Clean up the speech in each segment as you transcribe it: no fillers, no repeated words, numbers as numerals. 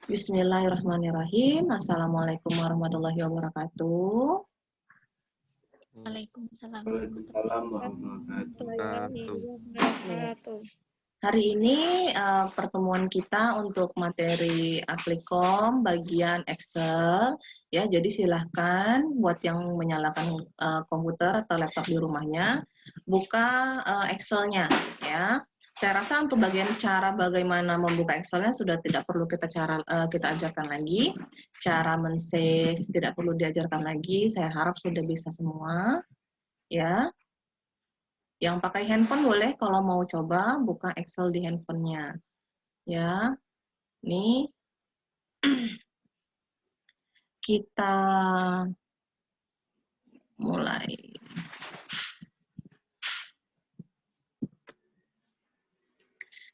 Bismillahirrahmanirrahim. Assalamualaikum warahmatullahi wabarakatuh. Waalaikumsalam Waalaikumsalam warahmatullahi warahmatullahi wabarakatuh. Hari ini pertemuan kita untuk materi Applikom bagian Excel. Ya, jadi silahkan buat yang menyalakan komputer atau laptop di rumahnya, buka Excel-nya ya. Saya rasa untuk bagian cara bagaimana membuka Excel-nya sudah tidak perlu kita ajarkan lagi. Cara men-save tidak perlu diajarkan lagi. Saya harap sudah bisa semua ya. Yang pakai handphone boleh kalau mau coba buka Excel di handphonenya. Ya, nih kita mulai.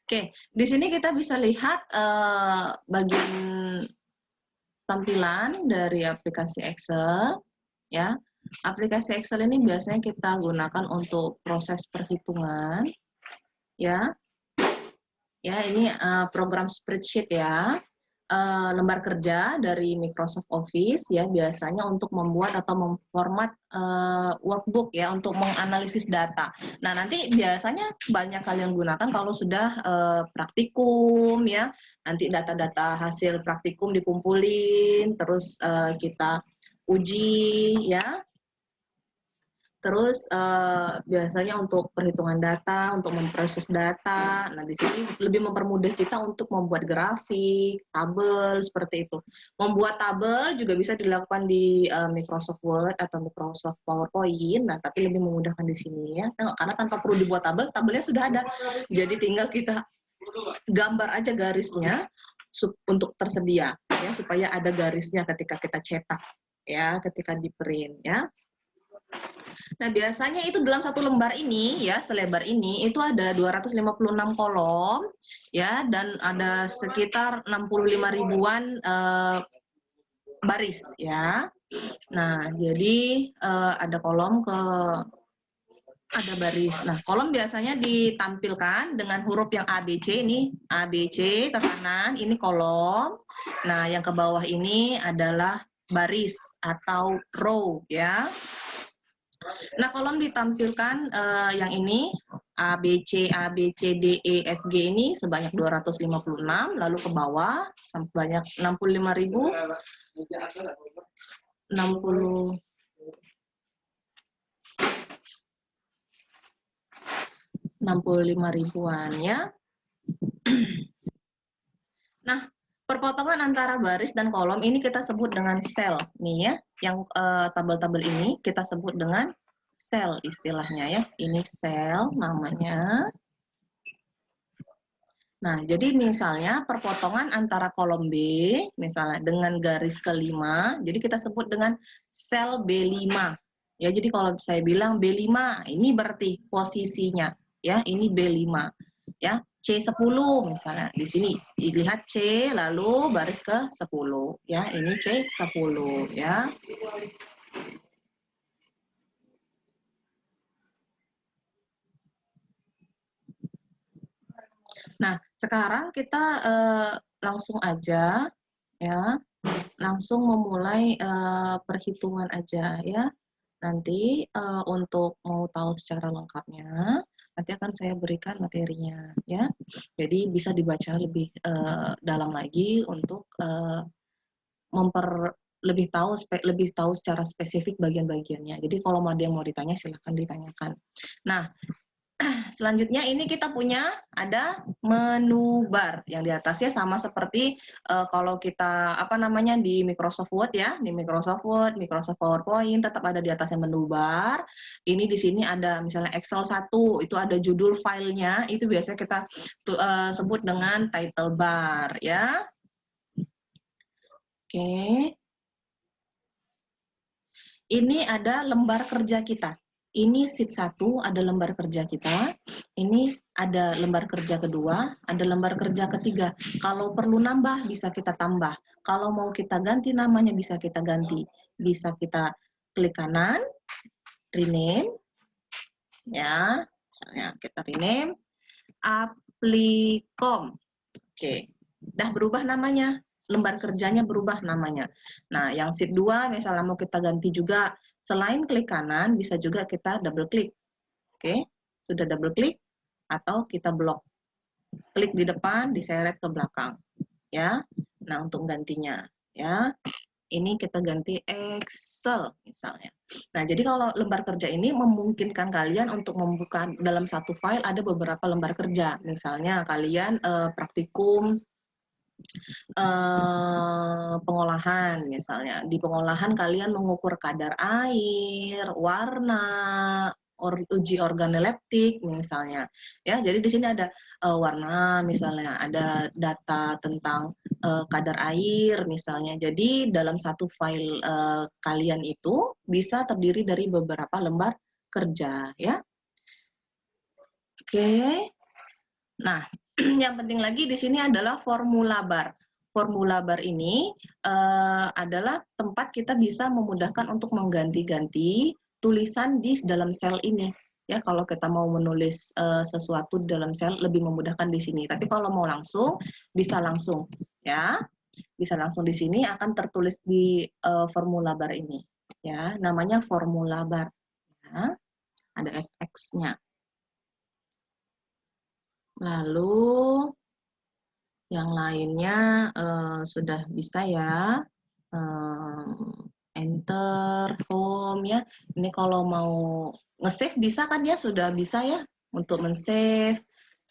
Oke, di sini kita bisa lihat bagian tampilan dari aplikasi Excel. Ya, aplikasi Excel ini biasanya kita gunakan untuk proses perhitungan. Ya, ini program spreadsheet ya. Lembar kerja dari Microsoft Office ya, biasanya untuk membuat atau memformat workbook ya, untuk menganalisis data. Nah, nanti biasanya banyak kalian gunakan kalau sudah praktikum ya, nanti data-data hasil praktikum dikumpulin, terus kita uji ya. Terus biasanya untuk perhitungan data, untuk memproses data. Nah, di sini lebih mempermudah kita untuk membuat grafik, tabel, seperti itu. Membuat tabel juga bisa dilakukan di Microsoft Word atau Microsoft PowerPoint. Nah, tapi lebih memudahkan di sini ya. Karena tanpa perlu dibuat tabel, tabelnya sudah ada. Jadi tinggal kita gambar aja garisnya untuk tersedia ya, supaya ada garisnya ketika kita cetak ya, ketika di print ya. Nah, biasanya itu dalam satu lembar ini ya, selebar ini itu ada 256 kolom ya, dan ada sekitar 65 ribuan baris ya. Nah, jadi ada kolom ada baris. Nah, kolom biasanya ditampilkan dengan huruf yang ABC ini, ABC ke kanan, ini kolom. Nah, yang ke bawah ini adalah baris atau row ya. Nah, kolom ditampilkan yang ini A, B, C, D, E, F, G ini sebanyak 256, lalu ke bawah sebanyak 65.000, 65 ribuan ya. Nah, perpotongan antara baris dan kolom ini kita sebut dengan sel nih ya. Yang tabel-tabel ini kita sebut dengan sel istilahnya ya. Ini sel namanya. Nah, jadi misalnya perpotongan antara kolom B, misalnya dengan garis kelima, jadi kita sebut dengan sel B5. Ya, jadi kalau saya bilang B5, ini berarti posisinya, ya, ini B5. Ya, C10 misalnya, di sini dilihat C, lalu baris ke 10. Ya, ini C10, ya. Nah, sekarang kita langsung aja ya, langsung memulai perhitungan aja ya. Nanti untuk mau tahu secara lengkapnya, nanti akan saya berikan materinya ya. Jadi bisa dibaca lebih dalam lagi untuk lebih tahu secara spesifik bagian-bagiannya. Jadi kalau ada yang mau ditanya silahkan ditanyakan. Nah, selanjutnya ini kita punya ada menu bar yang di atasnya sama seperti kalau kita di Microsoft Word ya, di Microsoft Word, Microsoft PowerPoint tetap ada di atasnya menu bar. Ini di sini ada misalnya Excel 1 itu ada judul filenya, itu biasanya kita sebut dengan title bar ya. Oke. Ini ada lembar kerja kita. Ini sheet 1 ada lembar kerja kita, ini ada lembar kerja kedua, ada lembar kerja ketiga. Kalau perlu nambah bisa kita tambah, kalau mau kita ganti namanya bisa kita ganti. Bisa kita klik kanan, rename, ya, misalnya kita rename, Applikom. Oke, udah berubah namanya. lembar kerjanya berubah namanya. Nah, yang sheet 2 misalnya mau kita ganti juga, selain klik kanan, bisa juga kita double klik. Oke, sudah double klik, atau kita blok. Klik di depan, diseret ke belakang. Ya, nah untuk gantinya. Ya, ini kita ganti Excel misalnya. Nah, jadi kalau lembar kerja ini memungkinkan kalian untuk membuka dalam satu file ada beberapa lembar kerja. Misalnya kalian praktikum pengolahan misalnya. Di pengolahan kalian mengukur kadar air, warna, uji organoleptik misalnya. Ya, jadi di sini ada warna misalnya, ada data tentang kadar air misalnya. Jadi dalam satu file kalian itu bisa terdiri dari beberapa lembar kerja ya. Oke. Nah, yang penting lagi di sini adalah formula bar. Formula bar ini adalah tempat kita bisa memudahkan untuk mengganti-ganti tulisan di dalam sel ini. Ya, kalau kita mau menulis sesuatu di dalam sel lebih memudahkan di sini. Tapi kalau mau langsung, bisa langsung. Ya, bisa langsung di sini akan tertulis di formula bar ini. Ya, namanya formula bar. Ya, ada fx-nya. Lalu yang lainnya sudah bisa ya, enter, home ya. Ini kalau mau nge-save bisa kan ya, sudah bisa ya untuk men-save.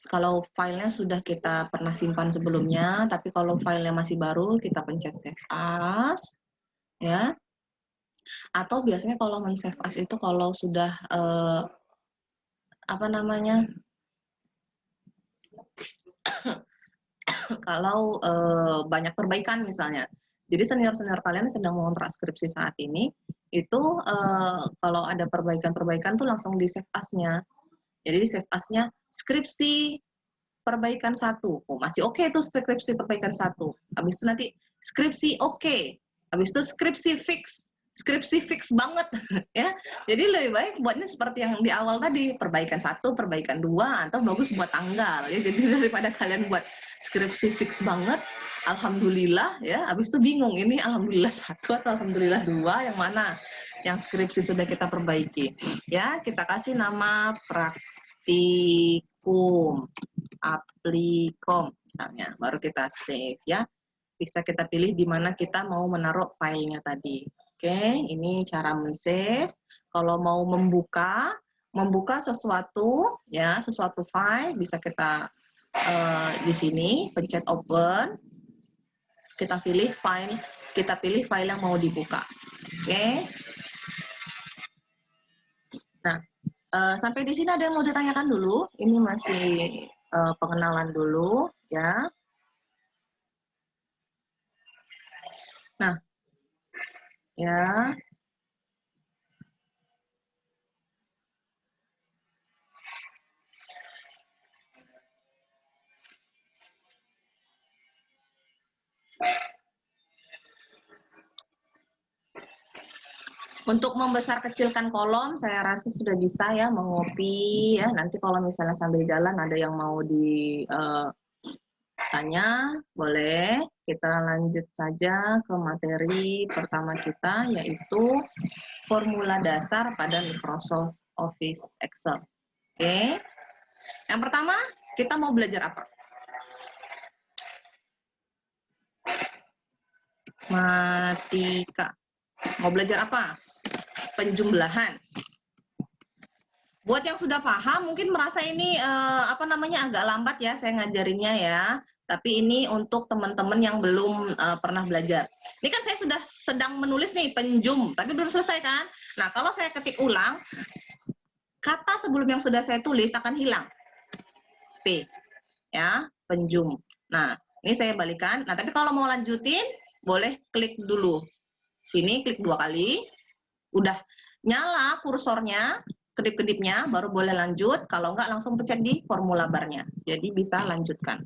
Kalau filenya sudah kita pernah simpan sebelumnya, tapi kalau filenya masih baru, kita pencet save as, ya. Atau biasanya kalau men-save as itu kalau sudah apa namanya? Kalau banyak perbaikan misalnya. Jadi senior-senior kalian sedang mengontrak skripsi saat ini, itu kalau ada perbaikan-perbaikan tuh langsung di save as-nya. Jadi di save as-nya skripsi perbaikan 1. Oh, masih oke tuh skripsi perbaikan 1. Habis itu nanti skripsi oke. Habis itu skripsi fix banget ya. Jadi lebih baik buatnya seperti yang di awal tadi, perbaikan 1, perbaikan 2, atau bagus buat tanggal ya. Jadi daripada kalian buat skripsi fix banget, alhamdulillah ya, habis itu bingung ini alhamdulillah 1 atau alhamdulillah 2 yang mana yang skripsi sudah kita perbaiki. Ya, kita kasih nama praktikum, aplikom misalnya, baru kita save ya. Bisa kita pilih di mana kita mau menaruh filenya tadi. Oke, ini cara men-save. Kalau mau membuka sesuatu ya, sesuatu file bisa kita di sini pencet open. Kita pilih file yang mau dibuka. Oke. Nah, sampai di sini ada yang mau ditanyakan dulu? Ini masih pengenalan dulu ya. Nah, ya. Untuk membesar kecilkan kolom, saya rasa sudah bisa ya, mengopi ya. Nanti kalau misalnya sambil jalan ada yang mau ditanya, boleh. Kita lanjut saja ke materi pertama kita, yaitu formula dasar pada Microsoft Office Excel. Oke. Yang pertama, kita mau belajar apa? Matematika. Mau belajar apa? Penjumlahan. Buat yang sudah paham, mungkin merasa ini agak lambat ya saya ngajarinnya ya. Tapi ini untuk teman-teman yang belum pernah belajar. Ini kan saya sudah sedang menulis nih penjum, tapi belum selesai kan? Nah, kalau saya ketik ulang, kata sebelum yang sudah saya tulis akan hilang. P, ya, penjum. Nah, ini saya balikan. Nah, tapi kalau mau lanjutin, boleh klik dulu. Sini klik 2 kali. Udah nyala kursornya, kedip-kedipnya, baru boleh lanjut. Kalau enggak, langsung pencet di formula barnya. Jadi bisa lanjutkan.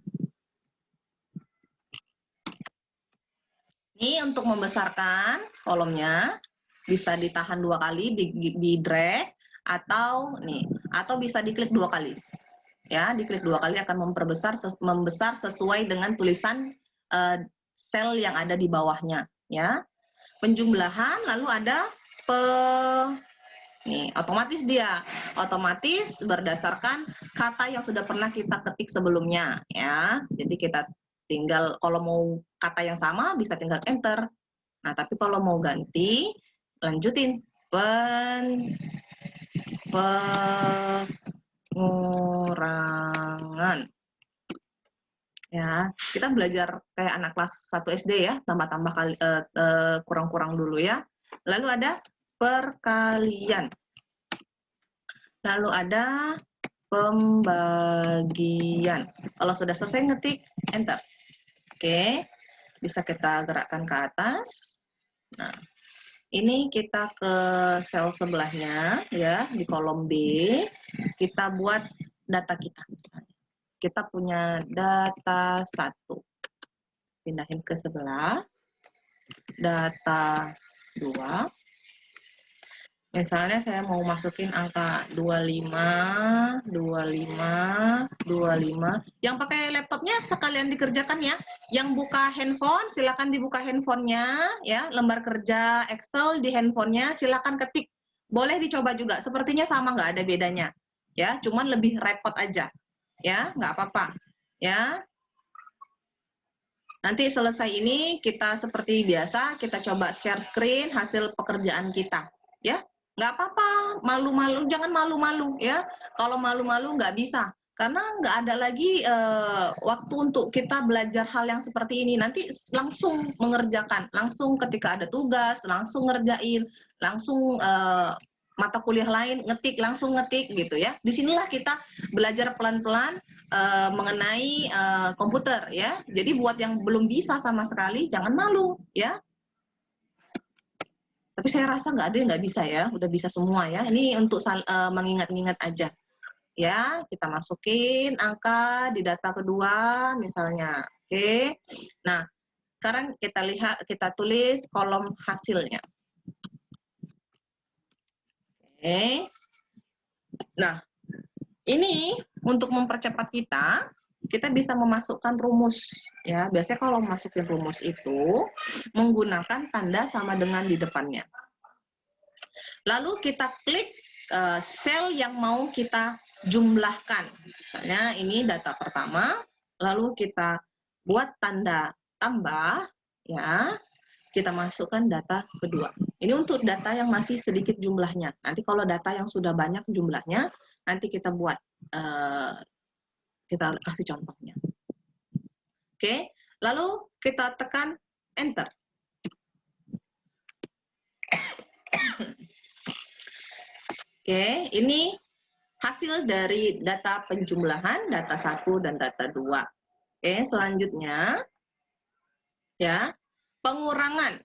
Ini untuk membesarkan kolomnya, bisa ditahan 2 kali, di drag, atau bisa diklik 2 kali. Ya, diklik 2 kali akan membesar sesuai dengan tulisan sel yang ada di bawahnya, ya. Penjumlahan, lalu ada nih, otomatis dia, otomatis berdasarkan kata yang sudah pernah kita ketik sebelumnya, ya. Jadi kita tinggal, kalau mau kata yang sama bisa tinggal enter. Nah, tapi kalau mau ganti, lanjutin pengurangan. Ya, kita belajar kayak anak kelas 1 SD ya, tambah-tambah kali kurang-kurang dulu ya. Lalu ada perkalian. Lalu ada pembagian. Kalau sudah selesai ngetik enter. Oke. Bisa kita gerakkan ke atas. Nah, ini kita ke sel sebelahnya ya, di kolom B. Kita buat data kita misalnya. Kita punya data 1. Pindahin ke sebelah. Data 2. Misalnya saya mau masukin angka 25, 25, 25. Yang pakai laptopnya sekalian dikerjakan ya. Yang buka handphone, silakan dibuka handphonenya, ya. Lembar kerja Excel di handphonenya, silakan ketik. Boleh dicoba juga, sepertinya sama, nggak ada bedanya. Ya, cuman lebih repot aja. Ya, nggak apa-apa. Ya. Nanti selesai ini, kita seperti biasa, kita coba share screen hasil pekerjaan kita. Ya. Nggak apa-apa, malu-malu, jangan malu-malu ya. Kalau malu-malu nggak bisa, karena nggak ada lagi waktu untuk kita belajar hal yang seperti ini. Nanti langsung mengerjakan, langsung ketika ada tugas, langsung ngerjain, langsung mata kuliah lain, ngetik, langsung ngetik gitu ya. Disinilah kita belajar pelan-pelan mengenai komputer ya. Jadi buat yang belum bisa sama sekali, jangan malu ya. Tapi saya rasa nggak ada yang nggak bisa ya, udah bisa semua ya. Ini untuk mengingat-ingat aja. Ya, kita masukin angka di data kedua misalnya. Oke. Nah, sekarang kita lihat, kita tulis kolom hasilnya. Oke. Nah, ini untuk mempercepat kita bisa memasukkan rumus ya. Biasanya kalau masukin rumus itu menggunakan tanda sama dengan di depannya. Lalu kita klik sel yang mau kita jumlahkan. Misalnya ini data pertama, lalu kita buat tanda tambah ya. Kita masukkan data kedua. Ini untuk data yang masih sedikit jumlahnya. Nanti kalau data yang sudah banyak jumlahnya, nanti kita buat kita kasih contohnya. Oke, lalu kita tekan enter. Oke, ini hasil dari data penjumlahan, data 1 dan data 2. Oke, selanjutnya ya, pengurangan.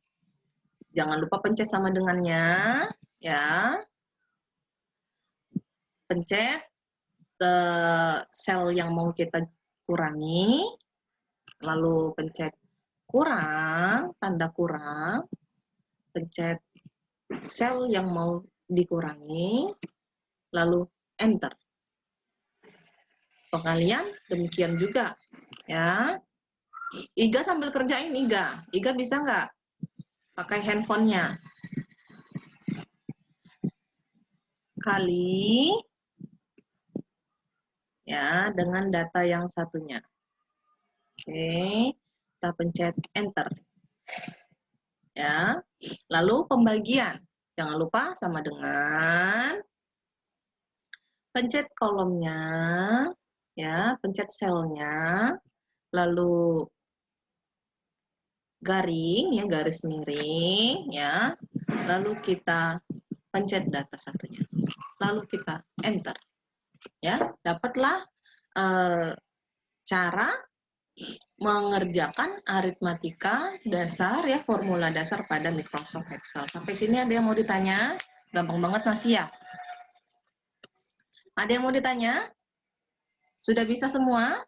Jangan lupa pencet sama dengannya ya. Pencet ke sel yang mau kita kurangi, lalu pencet kurang, tanda kurang, pencet sel yang mau dikurangi, lalu enter. Pengalian demikian juga ya. Iga sambil kerjain, Iga bisa nggak pakai handphonenya? Kali ya dengan data yang satunya. Oke, kita pencet enter. Ya. Lalu pembagian. Jangan lupa sama dengan pencet kolomnya, ya, pencet selnya, lalu garing, ya, garis miring, ya, lalu kita pencet data satunya, lalu kita enter, ya, dapatlah cara mengerjakan aritmatika dasar ya, formula dasar pada Microsoft Excel. Sampai sini ada yang mau ditanya? Gampang banget masih ya? Ada yang mau ditanya? Sudah bisa semua?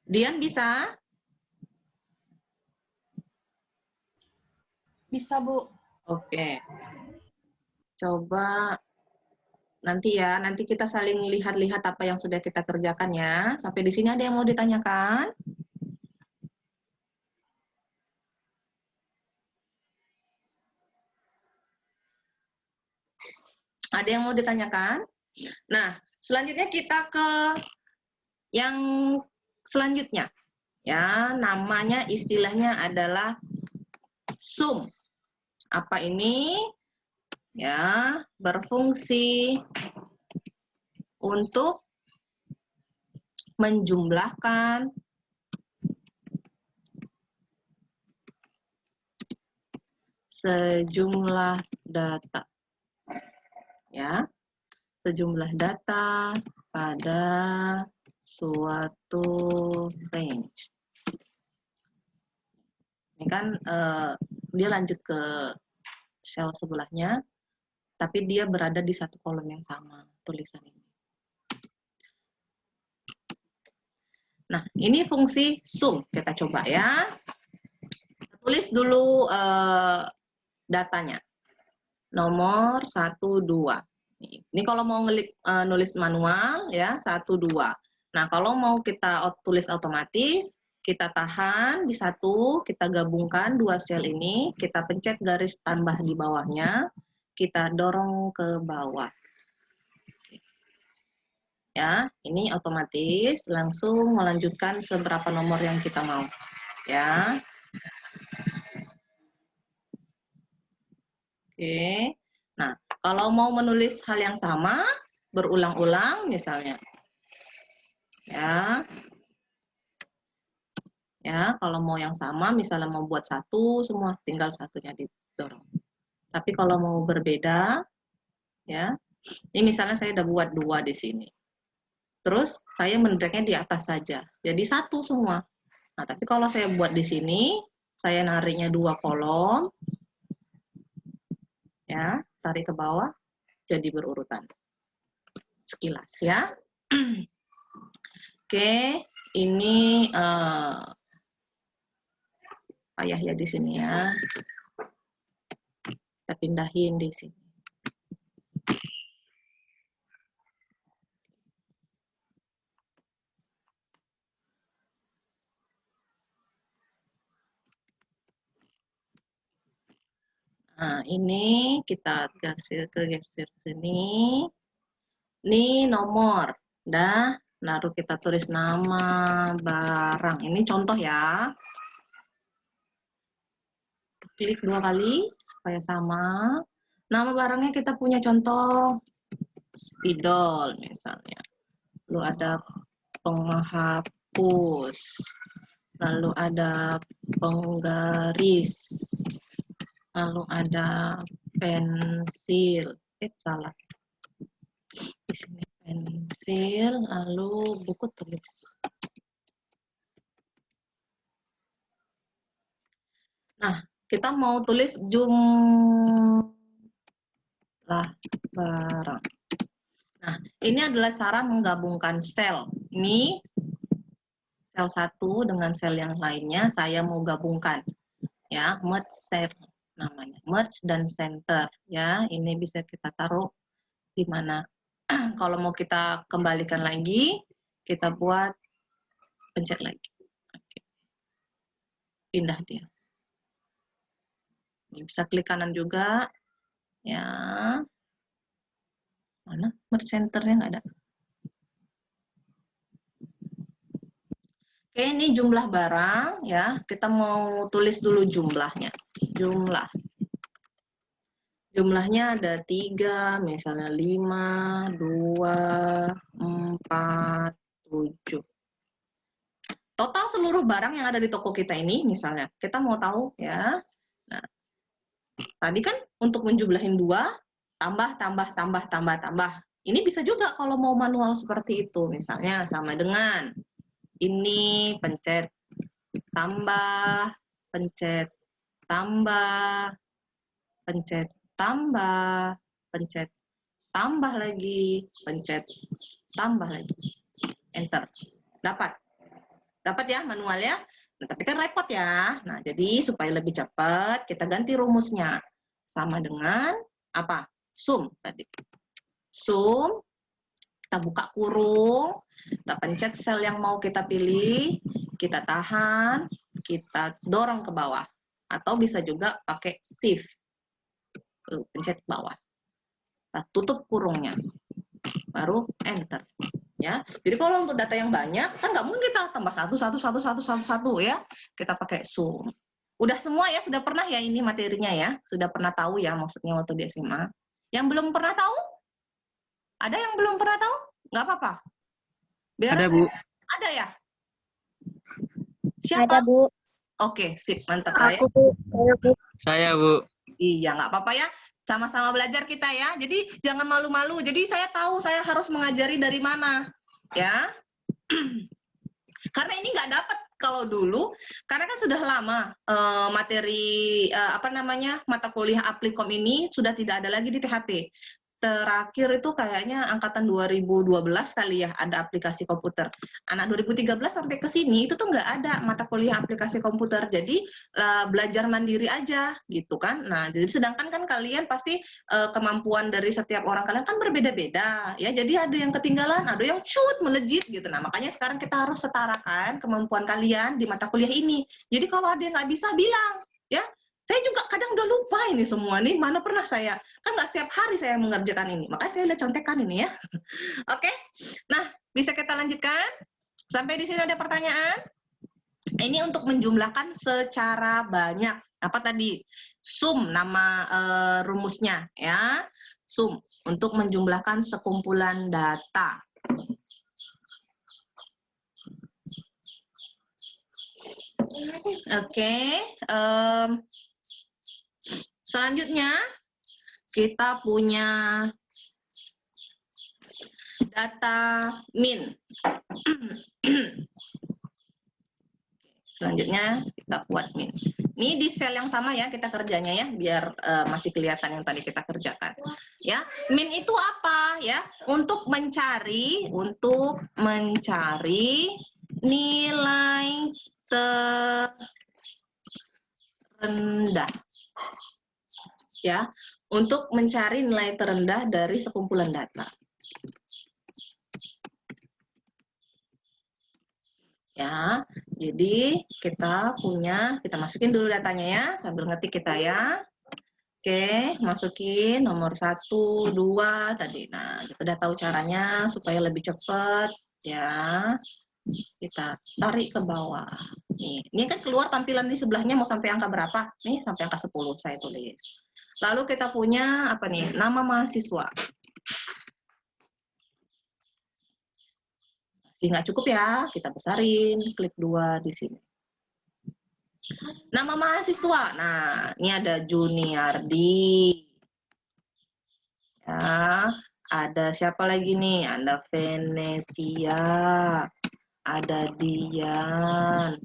Dian bisa? Bisa, Bu. Oke. Coba nanti ya, nanti kita saling lihat-lihat apa yang sudah kita kerjakan ya. Sampai di sini ada yang mau ditanyakan? Ada yang mau ditanyakan? Nah, selanjutnya kita ke yang selanjutnya. Ya, namanya istilahnya adalah sum. Apa ini? Ya, berfungsi untuk menjumlahkan sejumlah data. Ya, sejumlah data pada suatu range. Ini kan dia lanjut ke sel sebelahnya, tapi dia berada di satu kolom yang sama tulisan ini. Nah, ini fungsi sum. Kita coba ya. Tulis dulu datanya. Nomor 1, 2. Ini kalau mau nulis manual ya 1, 2. Nah, kalau mau kita tulis otomatis, kita tahan di 1, kita gabungkan 2 sel ini, kita pencet garis tambah di bawahnya, kita dorong ke bawah. Ya, ini otomatis langsung melanjutkan seberapa nomor yang kita mau. Ya. Oke. Nah, kalau mau menulis hal yang sama, berulang-ulang misalnya. Ya. Ya, kalau mau yang sama, misalnya mau buat 1 semua, tinggal satunya didorong. Tapi kalau mau berbeda, ya, ini misalnya saya udah buat 2 di sini. Terus saya mendragnya di atas saja, jadi 1 semua. Nah, tapi kalau saya buat di sini, saya nariknya 2 kolom, ya, tarik ke bawah, jadi berurutan. Sekilas ya. Oke, ini payah ya di sini ya. Kita pindahin di sini. Nah, ini kita geser sini. Ini nomor. Dah, naruh kita tulis nama barang. Ini contoh ya. Klik 2 kali supaya sama. Nama barangnya kita punya contoh spidol misalnya. Lalu ada penghapus. Lalu ada penggaris. Lalu ada pensil. Salah. Di sini pensil, lalu buku tulis. Nah, kita mau tulis jumlah barang. Nah, ini adalah cara menggabungkan sel. Ini sel 1 dengan sel yang lainnya saya mau gabungkan. Ya, merge cell namanya. Merge dan center ya. Ini bisa kita taruh di mana. Kalau mau kita kembalikan lagi, kita buat pencet lagi. Oke. Pindah dia. Bisa klik kanan juga. Ya. Mana? Merge centernya nggak ada. Oke, ini jumlah barang ya. Kita mau tulis dulu jumlahnya. Jumlah. Jumlahnya ada 3, misalnya 5, 2, 4, 7. Total seluruh barang yang ada di toko kita ini, misalnya, kita mau tahu ya. Nah, tadi kan untuk menjumlahin 2, tambah. Ini bisa juga kalau mau manual seperti itu, misalnya sama dengan ini pencet tambah, pencet tambah, pencet tambah, pencet tambah lagi, pencet tambah lagi, enter. Dapat ya manual ya. Nah, tapi kan repot ya. Nah, jadi supaya lebih cepat kita ganti rumusnya sama dengan apa? Sum tadi. zoom, kita buka kurung, kita pencet sel yang mau kita pilih, kita tahan, kita dorong ke bawah. Atau bisa juga pakai shift, pencet bawah. Kita tutup kurungnya, baru enter. Ya, jadi kalau untuk data yang banyak kan nggak mungkin kita tambah satu ya. Kita pakai zoom. Udah semua ya, sudah pernah ya ini materinya ya, sudah pernah tahu ya maksudnya waktu di SMA. Yang belum pernah tahu? Ada yang belum pernah tahu? Nggak apa-apa. Ada, Bu. Ada ya? Siapa? Ada, Bu. Oke, sip, mantap Aku, ya. Bu. Saya, Bu. Iya, nggak apa-apa ya. Sama-sama belajar kita ya. Jadi jangan malu-malu. Jadi saya tahu saya harus mengajari dari mana. Ya. Karena ini nggak dapat kalau dulu, karena kan sudah lama materi mata kuliah Applikom ini sudah tidak ada lagi di THP. Terakhir itu kayaknya angkatan 2012 kali ya ada aplikasi komputer. Anak 2013 sampai ke sini itu tuh nggak ada mata kuliah aplikasi komputer. Jadi belajar mandiri aja gitu kan. Nah, jadi sedangkan kan kalian pasti kemampuan dari setiap orang kalian kan berbeda-beda ya. Jadi ada yang ketinggalan, ada yang melejit gitu. Nah, makanya sekarang kita harus setarakan kemampuan kalian di mata kuliah ini. Jadi kalau ada yang nggak bisa bilang ya. Saya juga kadang udah lupa ini semua nih, mana pernah saya, kan nggak setiap hari saya mengerjakan ini, makanya saya lihat contekan ini ya. Oke, nah bisa kita lanjutkan? Sampai di sini ada pertanyaan? Ini untuk menjumlahkan secara banyak. Apa tadi? Sum nama rumusnya ya. Sum untuk menjumlahkan sekumpulan data. Oke. Selanjutnya kita punya data min. Selanjutnya kita buat min. Ini di sel yang sama ya kita kerjanya ya, biar masih kelihatan yang tadi kita kerjakan. Ya, min itu apa ya? Untuk mencari nilai terendah. Ya, untuk mencari nilai terendah dari sekumpulan data. Ya, jadi kita masukin dulu datanya ya, sambil ngetik kita ya. Oke, masukin nomor 1, 2 tadi. Nah, kita udah tahu caranya supaya lebih cepat ya. Kita tarik ke bawah. Nih, ini kan keluar tampilan di sebelahnya mau sampai angka berapa? Nih, sampai angka 10 saya tulis. Lalu kita punya apa nih? Nama mahasiswa. Masih nggak cukup ya, kita besarin, klik 2 di sini. Nama mahasiswa, nah ini ada Juniardi. Ya, ada siapa lagi nih? Ada Venesia, ada Dian,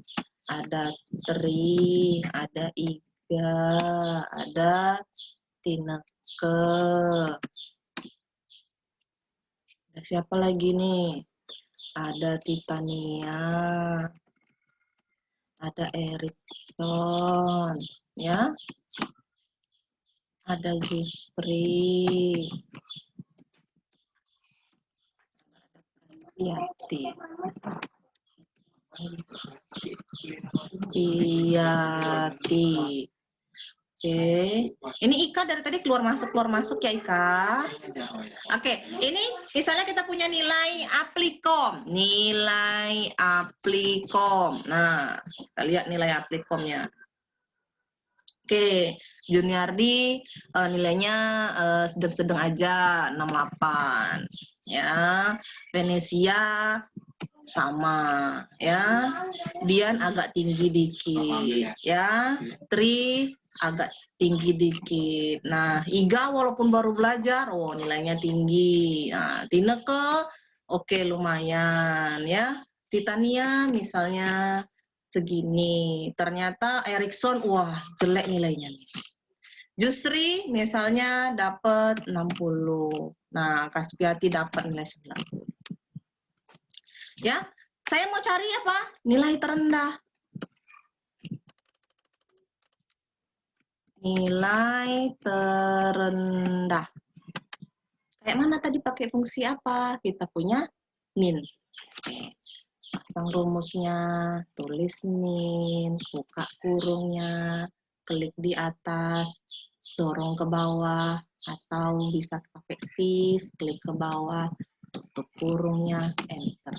ada Tri, ada Iga, ada Tineke. Ada siapa lagi nih? Ada Titania, ada Erikson, ya, ada Zustri, Yati, Oke, ini Ika dari tadi keluar masuk ya Ika. Oke, ini misalnya kita punya nilai Applikom. Nah, kita lihat nilai Applikomnya. Oke, Juniardi nilainya sedang-sedang aja, 68. Ya, Venesia sama ya, Dian agak tinggi dikit ya, Tri agak tinggi dikit. Nah, Iga walaupun baru belajar, oh nilainya tinggi. Nah, Tineke oke lumayan ya. Titania misalnya segini. Ternyata Erikson wah jelek nilainya nih. Jusri misalnya dapat 60. Nah, Kaspiati dapat nilai 90. Ya, saya mau cari apa? Nilai terendah. Nilai terendah. Kayak mana tadi pakai fungsi apa? Kita punya min. Oke. Pasang rumusnya, tulis min, buka kurungnya, klik di atas, dorong ke bawah, atau bisa pakai shift, klik ke bawah, tutup kurungnya, enter.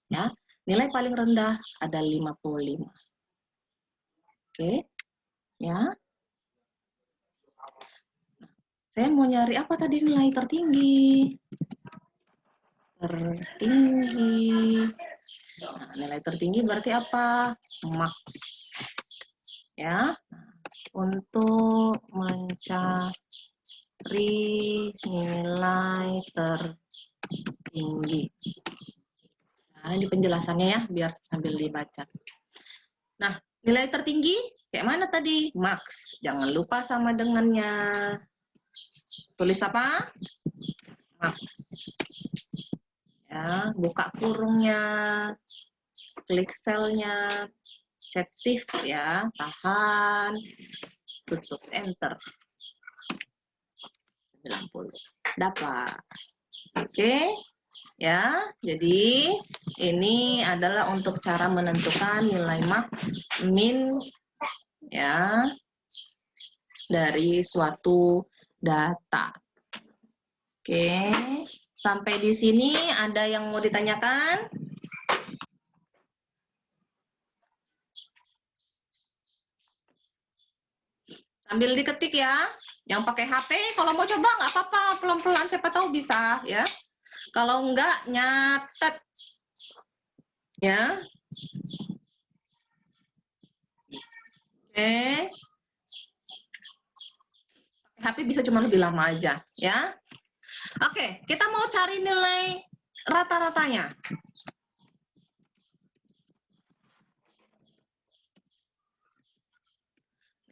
Ya, nilai paling rendah ada 55. Oke, ya. Saya mau nyari apa tadi nilai tertinggi? Tertinggi. Nah, nilai tertinggi berarti apa? Max. Ya, untuk mencari nilai tertinggi. Nah, ini penjelasannya ya, biar sambil dibaca. Nah, nilai tertinggi kayak mana tadi? Max. Jangan lupa sama dengannya. Tulis apa? Max. Ya, buka kurungnya, klik selnya, set shift ya, tahan, tutup enter. 90. Dapat. Oke. Ya, jadi ini adalah untuk cara menentukan nilai max, min ya dari suatu data. Oke, sampai di sini ada yang mau ditanyakan? Sambil diketik ya. Yang pakai HP kalau mau coba nggak apa-apa, pelan-pelan siapa tahu bisa ya. Kalau enggak nyatet ya. Oke. HP bisa cuma lebih lama aja ya. Oke, kita mau cari nilai rata-ratanya.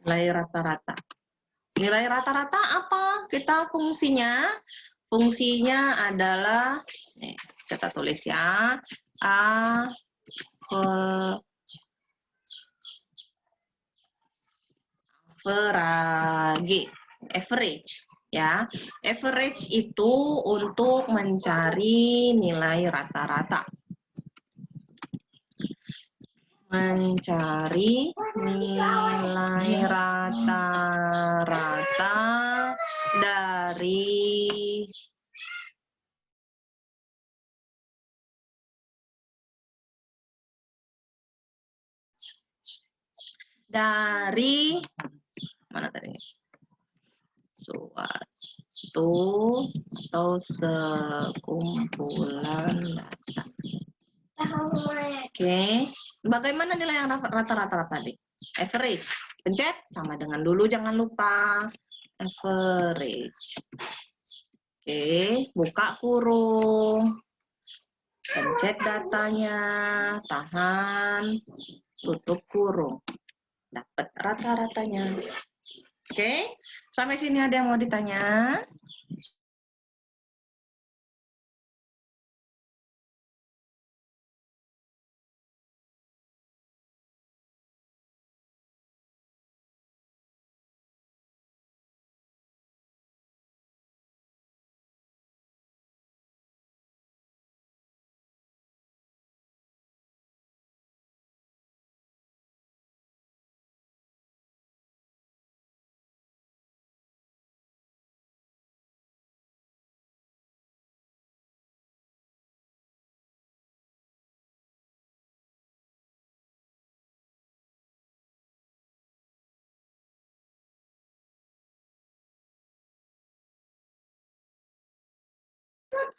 Nilai rata-rata. Nilai rata-rata apa? Kita fungsinya adalah, nih, kita tulis ya, average ya. Average itu untuk mencari nilai rata-rata. Mencari nilai rata-rata dari mana tadi? Suatu atau sekumpulan data. Oke, bagaimana nilai yang rata-rata tadi? Average. Pencet sama dengan dulu, jangan lupa. Average. Oke, buka kurung. Pencet datanya, tahan, tutup kurung. Dapat rata-ratanya. Oke, sampai sini ada yang mau ditanya?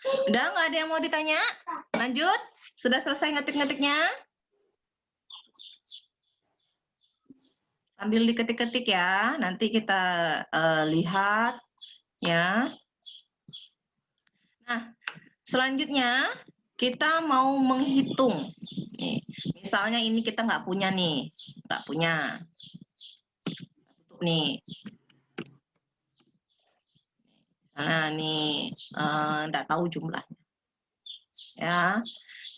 Udah nggak ada yang mau ditanya? Lanjut? Sudah selesai ngetik-ngetiknya? Sambil diketik-ketik ya, nanti kita lihat ya. Nah, selanjutnya kita mau menghitung. Nih, misalnya ini kita nggak punya nih, nggak punya. Tutup nih. Nah, nih nggak tahu jumlahnya. Ya,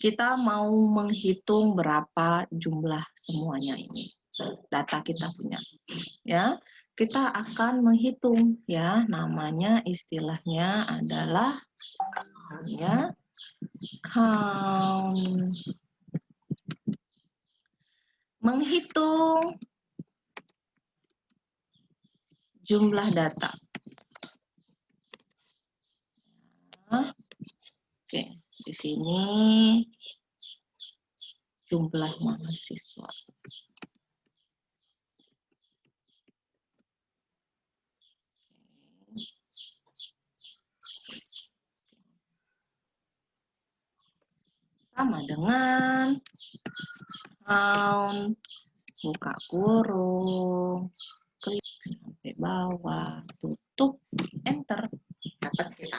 kita mau menghitung berapa jumlah semuanya ini. Data kita punya. Ya, kita akan menghitung ya, namanya istilahnya adalah ya count. Menghitung jumlah data. Oke, di sini jumlah mahasiswa. Sama dengan count, buka kurung, klik sampai bawah, tutup, enter. Dapat kita.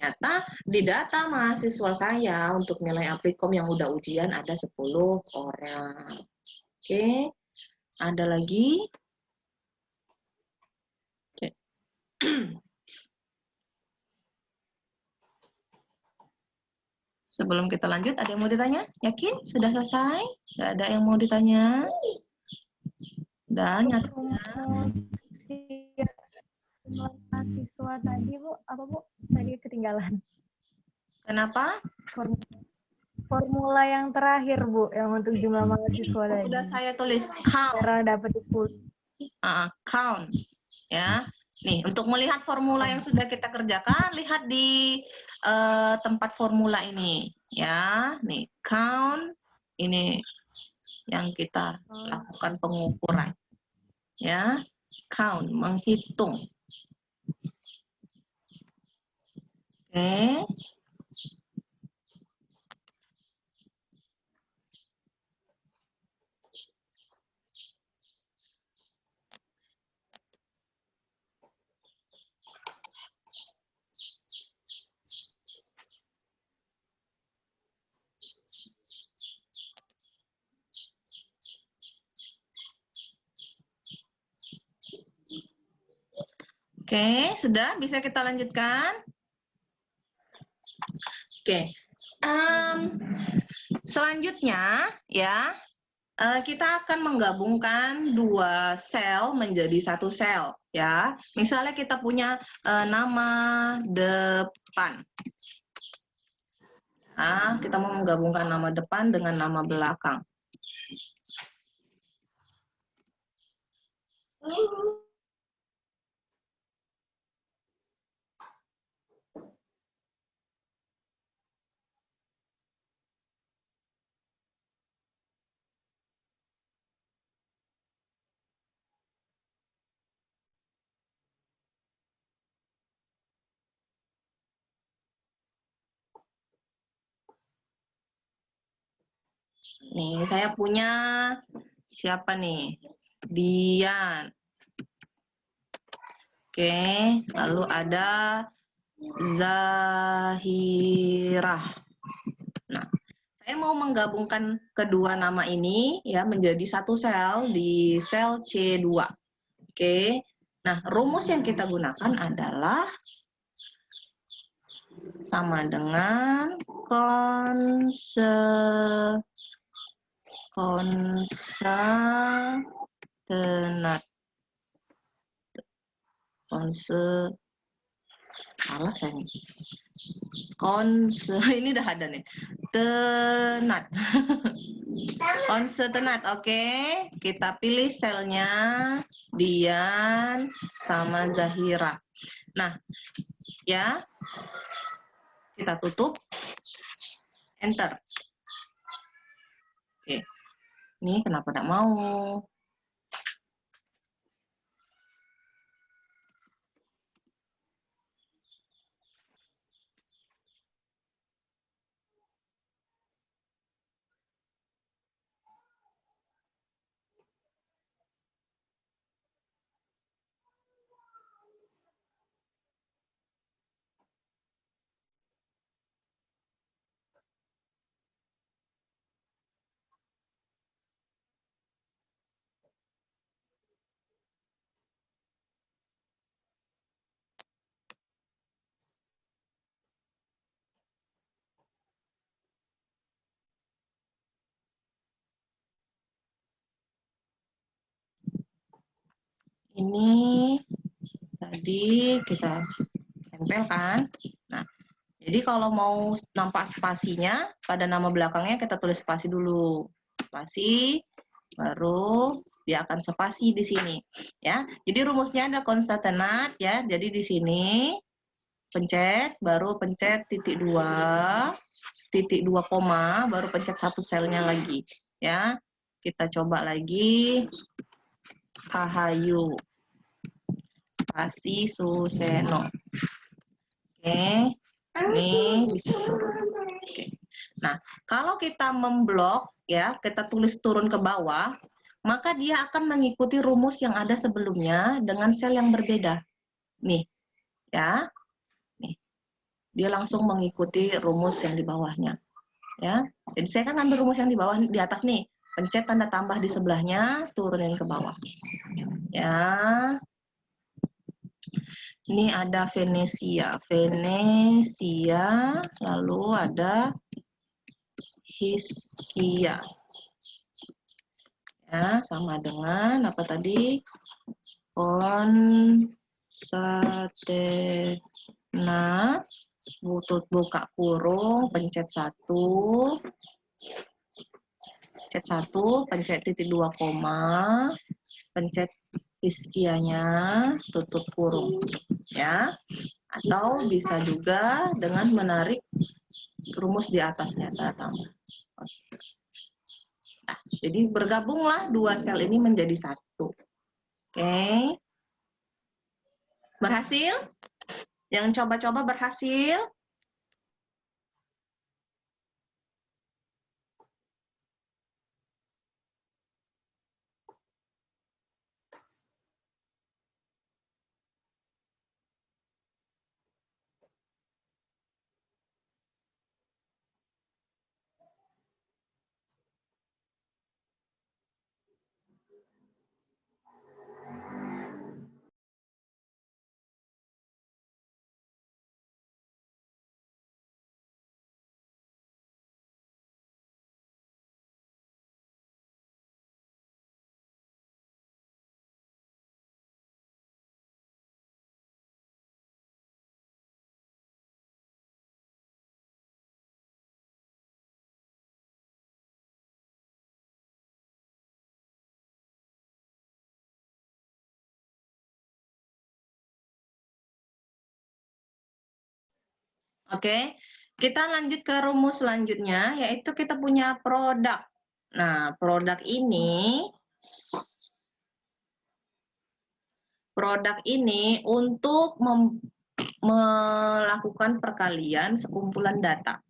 Ternyata di data mahasiswa saya untuk nilai Applikom yang udah ujian ada 10 orang. Oke, ada lagi? Oke. Sebelum kita lanjut, ada yang mau ditanya? Yakin? Sudah selesai? Nggak ada yang mau ditanya? Dan nyatanya. Mahasiswa tadi, Bu, apa Bu? Tadi ketinggalan. Kenapa? Formula yang terakhir, Bu, yang untuk jumlah mahasiswa tadi. Sudah saya tulis count. Cara dapat 10. Count. Ya. Nih, untuk melihat formula yang sudah kita kerjakan, lihat di tempat formula ini. Ya, nih, count. Ini yang kita lakukan pengukuran. Ya, count, menghitung. Oke. Oke, sudah bisa kita lanjutkan? Oke. Selanjutnya ya, kita akan menggabungkan dua sel menjadi satu sel ya. Misalnya kita punya nama depan. Nah, kita mau menggabungkan nama depan dengan nama belakang. Nih, saya punya siapa nih? Dian. Oke, lalu ada Zahirah. Nah, saya mau menggabungkan kedua nama ini ya menjadi satu sel di sel C2. Oke. Nah, rumus yang kita gunakan adalah sama dengan koncatenat. Salah saya nih. Ini udah ada nih. Tenat. Konsetenat, oke. Kita pilih selnya Dian sama Zahira. Nah, ya. Kita tutup. Enter. Oke. Ini kenapa tidak mau? Ini tadi kita tempelkan. Nah, jadi kalau mau nampak spasinya, pada nama belakangnya kita tulis spasi dulu. Spasi, baru dia akan spasi di sini. Ya, jadi rumusnya ada konstanat ya. Jadi di sini pencet, baru pencet titik 2 koma, baru pencet satu selnya lagi. Ya, kita coba lagi. Rahayu spasi Suseno. Oke, ini bisa turun. Oke. Nah, kalau kita memblok ya, kita tulis turun ke bawah, maka dia akan mengikuti rumus yang ada sebelumnya dengan sel yang berbeda. Nih, ya. Nih. Dia langsung mengikuti rumus yang di bawahnya. Ya. Jadi saya kan ambil rumus yang di bawah di atas nih. Pencet tanda tambah di sebelahnya, turunin ke bawah. Ya. Ini ada Venesia. Venesia, lalu ada Hiskia. Ya, sama dengan apa tadi? Konstatena, butut buka kurung, pencet 1, pencet titik 2 koma, pencet Hiskianya, tutup kurung. Ya, atau bisa juga dengan menarik rumus di atasnya, tanda tambah. Nah, jadi bergabunglah dua sel ini menjadi satu. Oke. Berhasil? Yang coba-coba berhasil? Oke, kita lanjut ke rumus selanjutnya, yaitu kita punya produk. Nah, produk ini untuk melakukan perkalian sekumpulan data.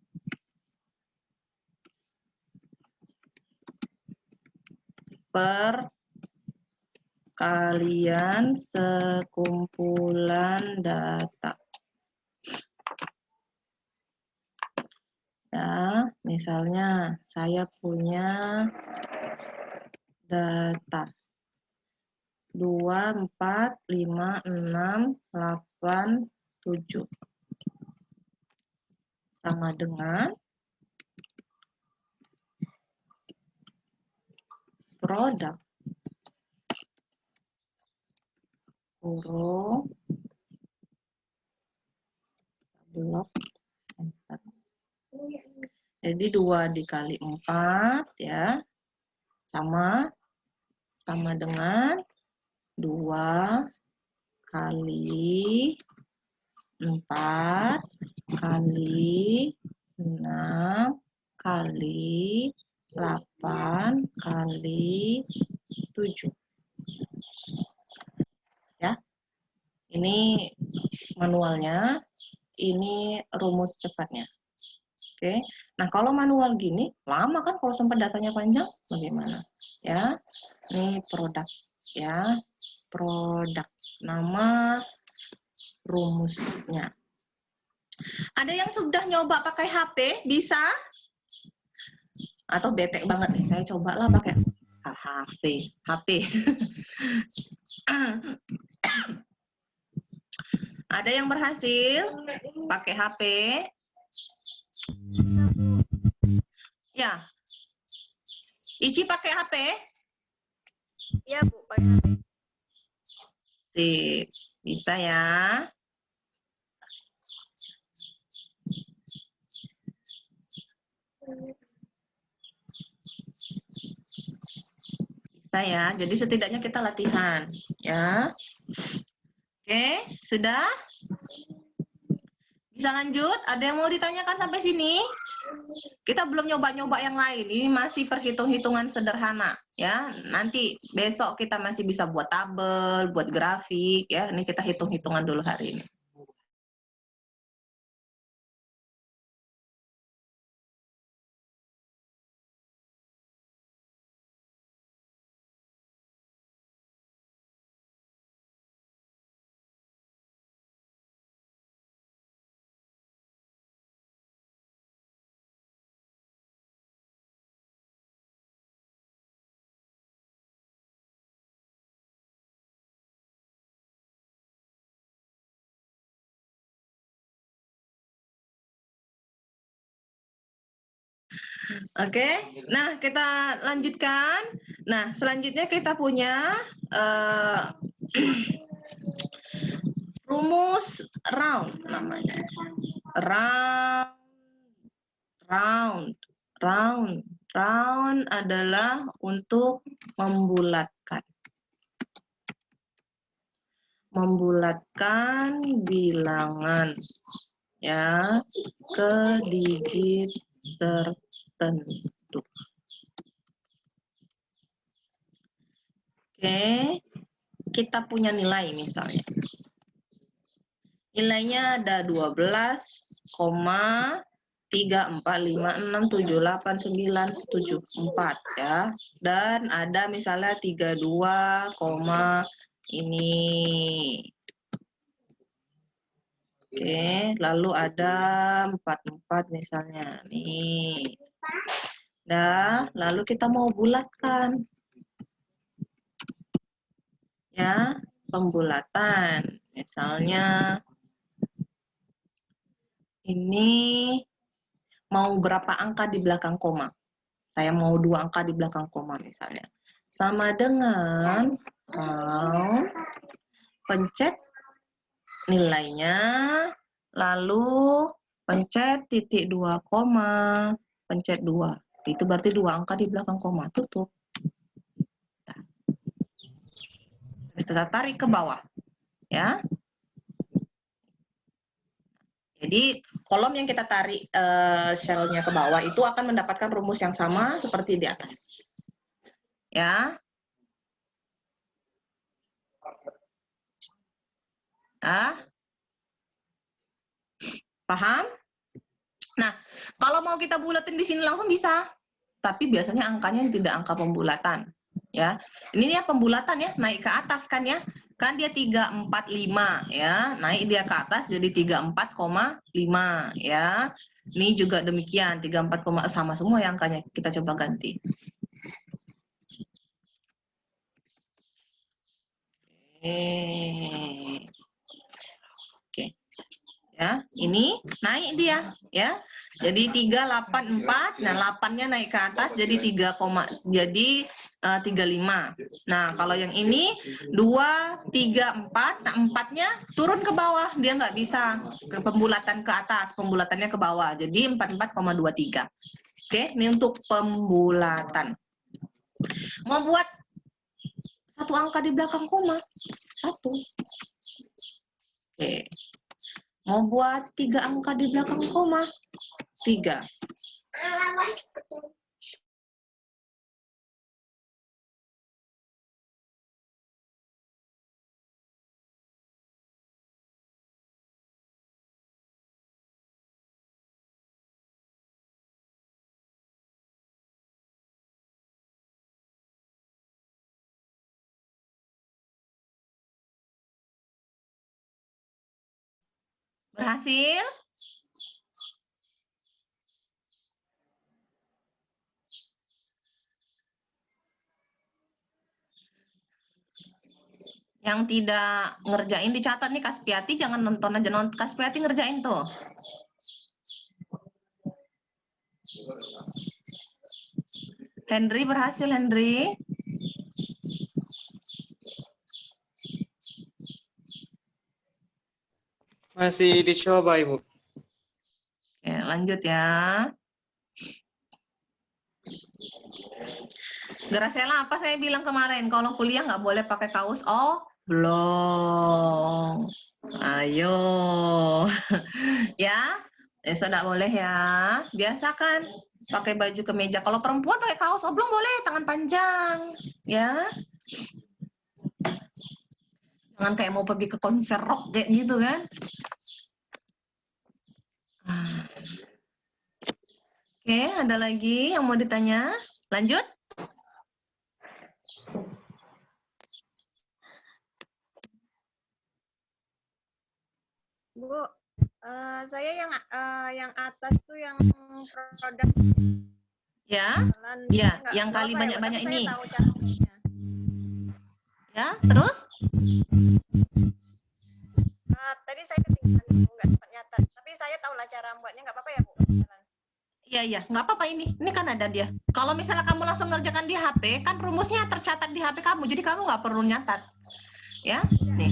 Perkalian sekumpulan data. Ya, misalnya saya punya data 2, 4, 5, 6, 8, 7. Sama dengan produk kurung blok 4. Jadi 2 dikali 4 ya, sama dengan 2 kali 4 kali 6 kali 8 kali 7. Ya. Ini manualnya, ini rumus cepatnya. Oke. Nah, kalau manual gini, lama kan kalau sempat datanya panjang, bagaimana? Ya. Ini produk ya. Produk, nama rumusnya. Ada yang sudah nyoba pakai HP? Bisa? Atau bete banget nih, saya cobalah pakai HP. Ada yang berhasil pakai HP? Ya. Ici pakai HP? Iya, Bu, pakai HP. Sip. Bisa ya? Bisa ya? Jadi setidaknya kita latihan. Ya. Oke, sudah? Bisa lanjut? Ada yang mau ditanyakan sampai sini? Kita belum nyoba-nyoba yang lain. Ini masih perhitung-hitungan sederhana, ya. Nanti besok kita masih bisa buat tabel, buat grafik, ya. Ini kita hitung-hitungan dulu hari ini. Oke, nah kita lanjutkan. Nah, selanjutnya kita punya rumus round namanya. Round adalah untuk membulatkan bilangan ya ke digit tertentu. Oke, kita punya nilai misalnya. Nilainya ada 12,3456789774 ya. Dan ada misalnya 32, ini. Oke, lalu ada 44 misalnya. Nih. Nah, lalu kita mau bulatkan. Ya, pembulatan. Misalnya ini mau berapa angka di belakang koma? Saya mau 2 angka di belakang koma misalnya. Sama dengan pencet nilainya, lalu pencet titik 2 koma, pencet 2. Itu berarti 2 angka di belakang koma. Tutup. Kita tarik ke bawah. Ya. Jadi kolom yang kita tarik sel-nya ke bawah itu akan mendapatkan rumus yang sama seperti di atas. Ya. Paham? Nah, kalau mau kita bulatin di sini langsung bisa. Tapi biasanya angkanya tidak angka pembulatan. Ya. Ini ya pembulatan ya, naik ke atas kan ya. Kan dia 345 ya, naik dia ke atas jadi 34,5 ya. Ini juga demikian 34, sama semua ya angkanya. Kita coba ganti. Oke. Ya, ini naik dia ya. Jadi 384, nah 8-nya naik ke atas jadi 35. Nah, kalau yang ini 2, 3, 4, nah 4-nya turun ke bawah, dia nggak bisa ke pembulatan ke atas, pembulatannya ke bawah. Jadi 44,23. Oke, ini untuk pembulatan. Mau buat satu angka di belakang koma, 1. Oke. Mau buat 3 angka di belakang koma, 3. Berhasil? Yang tidak ngerjain dicatat nih Kaspiati, jangan nonton aja, nonton Kaspiati ngerjain tuh. Henry berhasil, Henry. Masih dicoba, Ibu. Oke, lanjut ya. Graciela, apa saya bilang kemarin? Kalau kuliah nggak boleh pakai kaos oblong. Ayo. Ya, tidak boleh ya. Biasakan pakai baju kemeja. Kalau perempuan pakai kaos oblong boleh, tangan panjang. Ya. Jangan kayak mau pergi ke konser rock kayak gitu kan. Oke, ada lagi yang mau ditanya? Lanjut. Bu, saya yang atas tuh yang produk Ya, jalan. ya, Nggak yang kali apa-apa ya, Bu, banyak-banyak tapi saya ini. tahu caranya. Ya, terus? Tadi saya ketinggalan, Bu, nggak sempat nyatat. Tapi saya tahu lah cara membuatnya, nggak apa-apa ya, Bu? Iya, iya, nggak apa-apa ini. Ini kan ada dia. Kalau misalnya kamu langsung ngerjakan di HP, kan rumusnya tercatat di HP kamu, jadi kamu nggak perlu nyatat. Ya, nih.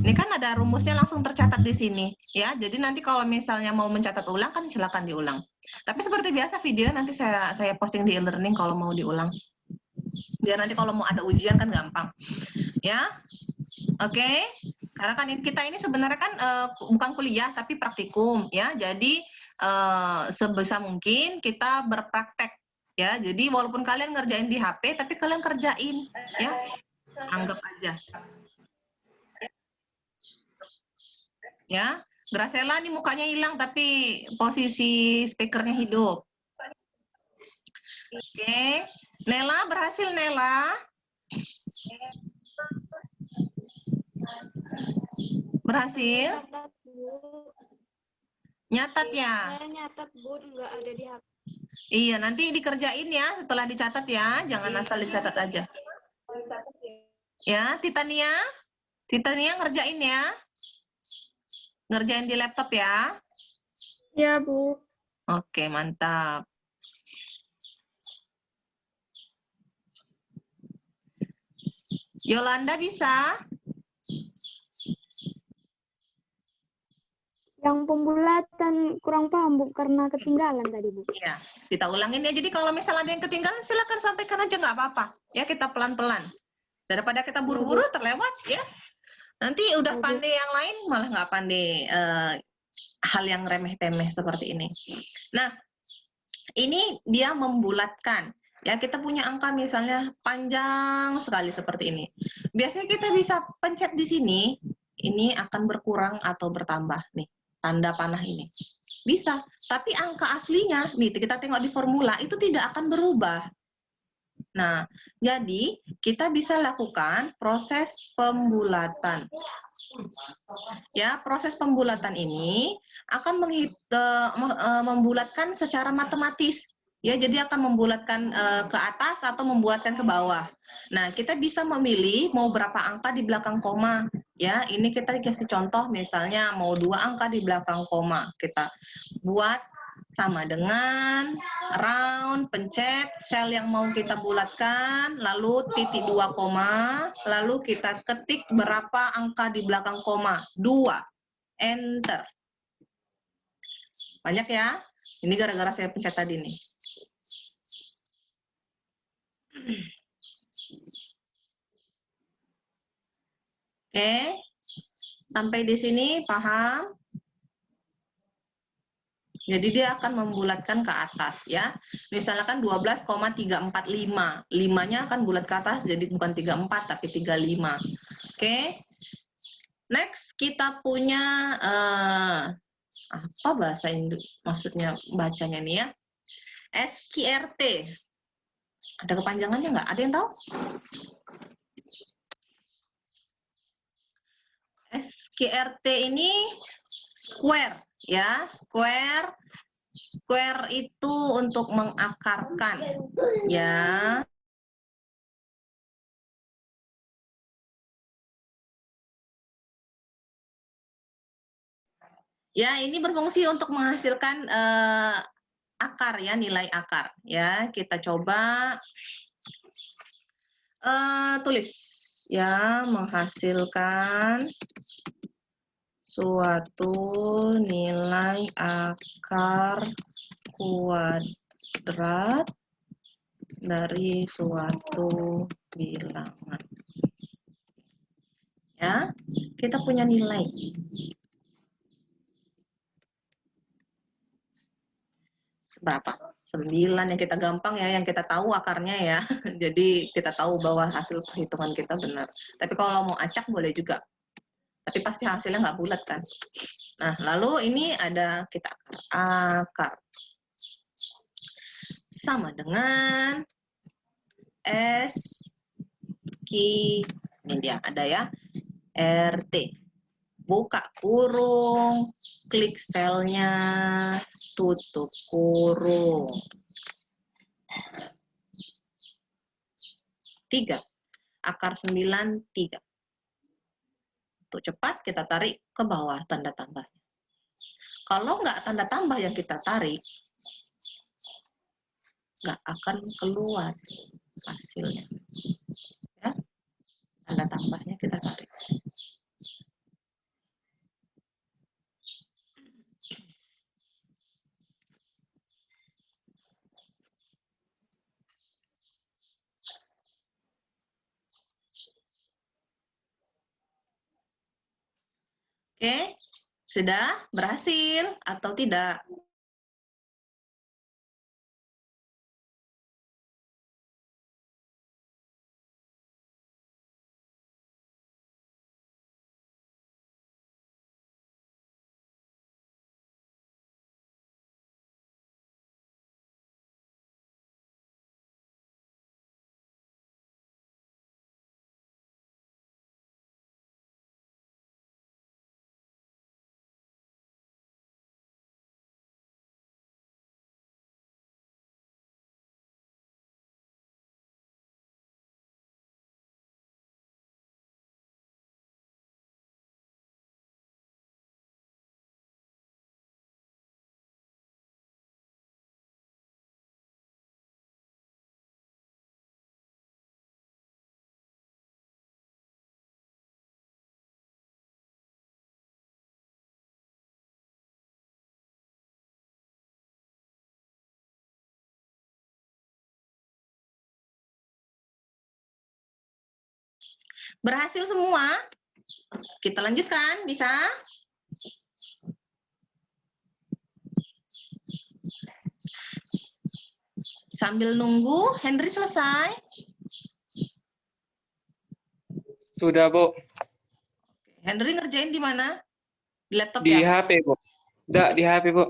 Ini kan ada rumusnya langsung tercatat di sini. Ya, jadi nanti kalau misalnya mau mencatat ulang, kan silakan diulang. Tapi seperti biasa video nanti saya posting di e-learning kalau mau diulang. Biar nanti kalau mau ada ujian kan gampang. Ya, oke. Karena kan kita ini sebenarnya kan bukan kuliah tapi praktikum ya. Jadi sebisa mungkin kita berpraktek ya. Jadi walaupun kalian ngerjain di HP tapi kalian kerjain ya. Anggap aja. Ya. Graciela nih mukanya hilang tapi posisi speakernya hidup. Oke. Nela berhasil Nela. Berhasil? Nyatat, Bu. Nyatat ya? Saya nyatat, Bu, nggak ada di HP. Iya, nanti dikerjain ya setelah dicatat ya. Jangan asal dicatat aja. Ya, Titania? Titania ngerjain ya? Ngerjain di laptop ya? Ya, Bu. Oke, mantap. Yolanda bisa? Yang pembulatan kurang paham, Bu, karena ketinggalan tadi, Bu. Iya, kita ulangin ya. Jadi kalau misalnya ada yang ketinggalan, silakan sampaikan aja, nggak apa-apa. Ya, kita pelan-pelan. Daripada kita buru-buru, terlewat ya. Nanti udah pandai yang lain, malah nggak pandai hal yang remeh-temeh seperti ini. Nah, ini dia membulatkan. Ya, kita punya angka misalnya panjang sekali seperti ini. Biasanya kita bisa pencet di sini, ini akan berkurang atau bertambah nih, tanda panah ini. Bisa, tapi angka aslinya, nih kita tengok di formula, itu tidak akan berubah. Nah, jadi kita bisa lakukan proses pembulatan. Ya, proses pembulatan ini akan membulatkan secara matematis. Ya, jadi akan membulatkan ke atas atau membulatkan ke bawah. Nah, kita bisa memilih mau berapa angka di belakang koma. Ya, ini kita dikasih contoh misalnya mau 2 angka di belakang koma. Kita buat sama dengan round, pencet sel yang mau kita bulatkan, lalu titik 2 koma, lalu kita ketik berapa angka di belakang koma, 2, enter. Banyak ya, ini gara-gara saya pencet tadi nih. Oke, sampai di sini paham? Jadi dia akan membulatkan ke atas ya. Misalkan 12,345. 5-nya akan bulat ke atas jadi bukan 34 tapi 35. Oke. Next kita punya apa bahasa Inggris maksudnya bacanya nih ya. SQRT. Ada kepanjangannya nggak? Ada yang tahu? SQRT ini square ya, square. Square itu untuk mengakarkan ya. Ya, ini berfungsi untuk menghasilkan akar ya, nilai akar ya. Kita coba tulis ya, menghasilkan suatu nilai akar kuadrat dari suatu bilangan. Ya, kita punya nilai. Berapa? 9 yang kita gampang ya, yang kita tahu akarnya ya. Jadi kita tahu bahwa hasil perhitungan kita benar. Tapi kalau mau acak boleh juga. Tapi pasti hasilnya nggak bulat kan. Nah, lalu ini ada kita akar. Sama dengan S, Q, ini dia ada ya, RT. Buka kurung, klik selnya, tutup kurung. 3. Akar 9, 3. Untuk cepat kita tarik ke bawah tanda tambahnya. Kalau nggak tanda tambah yang kita tarik, nggak akan keluar hasilnya. Ya, tanda tambahnya kita tarik. Oke, sudah berhasil atau tidak? Berhasil semua? Kita lanjutkan, bisa? Sambil nunggu, Henry selesai. Sudah, Bu. Henry ngerjain di mana? Di laptop Di ya? HP, Bu. Enggak, di HP, Bu.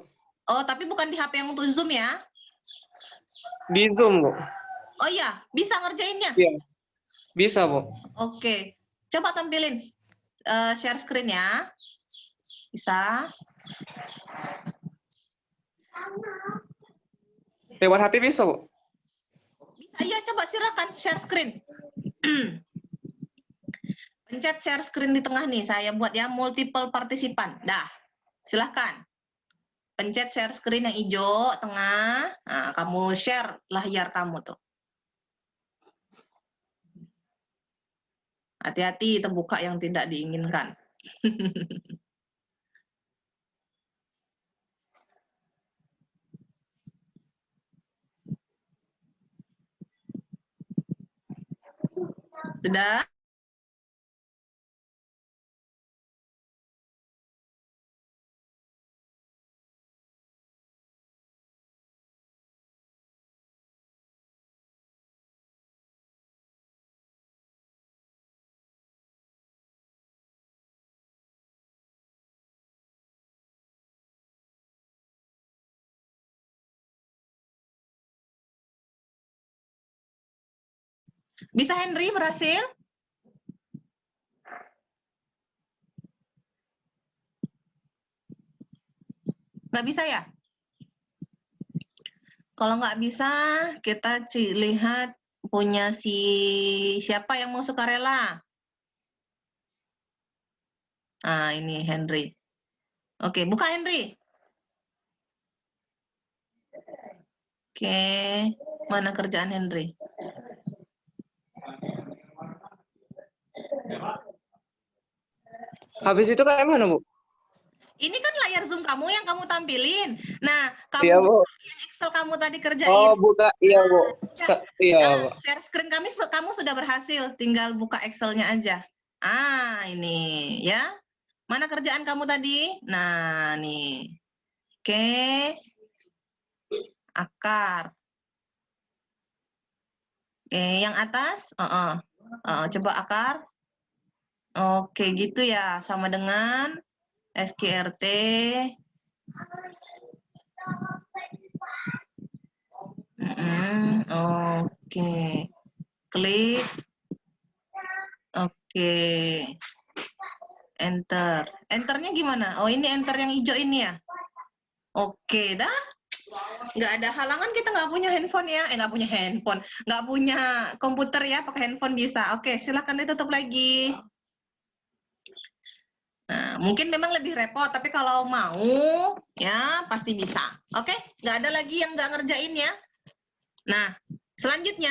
Oh, tapi bukan di HP yang untuk Zoom ya? Di Zoom, Bu. Oh iya, bisa ngerjainnya? Iya. Bisa, Bu. Oke, coba tampilin share screen ya. Bisa? Lewat HP bisa, Bu. Bisa, iya coba silakan share screen. Pencet share screen di tengah nih, saya buat ya multiple partisipan. Dah, silahkan. Pencet share screen yang hijau, tengah. Nah, kamu share layar kamu tuh. Hati-hati terbuka yang tidak diinginkan. Sudah? Bisa Henry berhasil? Nggak bisa ya? Kalau nggak bisa, kita lihat punya siapa yang mau sukarela. Nah, ini Henry. Oke, buka Henry. Oke, mana kerjaan Henry? Habis itu kayak mana, Bu? Ini kan layar Zoom kamu yang kamu tampilin. Nah, Iya, kamu Bu. yang Excel kamu tadi kerjain. Oh, buka. Iya, Bu. Iya, Bu. Share screen kamu sudah berhasil, tinggal buka Excel-nya aja. Ini ya. Mana kerjaan kamu tadi? Nah, nih. Oke. Akar. Oke, yang atas? Coba akar. Oke, gitu ya. Sama dengan SQRT. Oke. Klik. Oke. Enter. Enternya gimana? Oh, ini enter yang hijau ini ya? Oke, dah. Nggak ada halangan, kita nggak punya handphone ya. Nggak punya handphone. Nggak punya komputer ya, pakai handphone bisa. Oke, silakan ditutup lagi. Nah, mungkin memang lebih repot, tapi kalau mau, ya pasti bisa. Oke, nggak ada lagi yang nggak ngerjain ya. Nah, selanjutnya,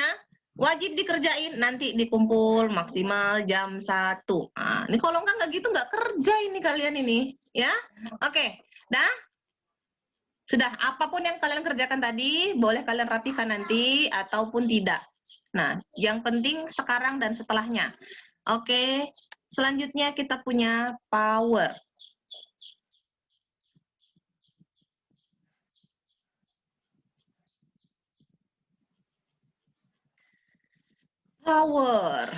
wajib dikerjain, nanti dikumpul maksimal jam 1. Nah, ini kalau nggak gitu nggak kerja ini kalian ini. Ya, oke. Dah, sudah, apapun yang kalian kerjakan tadi, boleh kalian rapikan nanti, ataupun tidak. Nah, yang penting sekarang dan setelahnya. Oke, selanjutnya kita punya power. Power.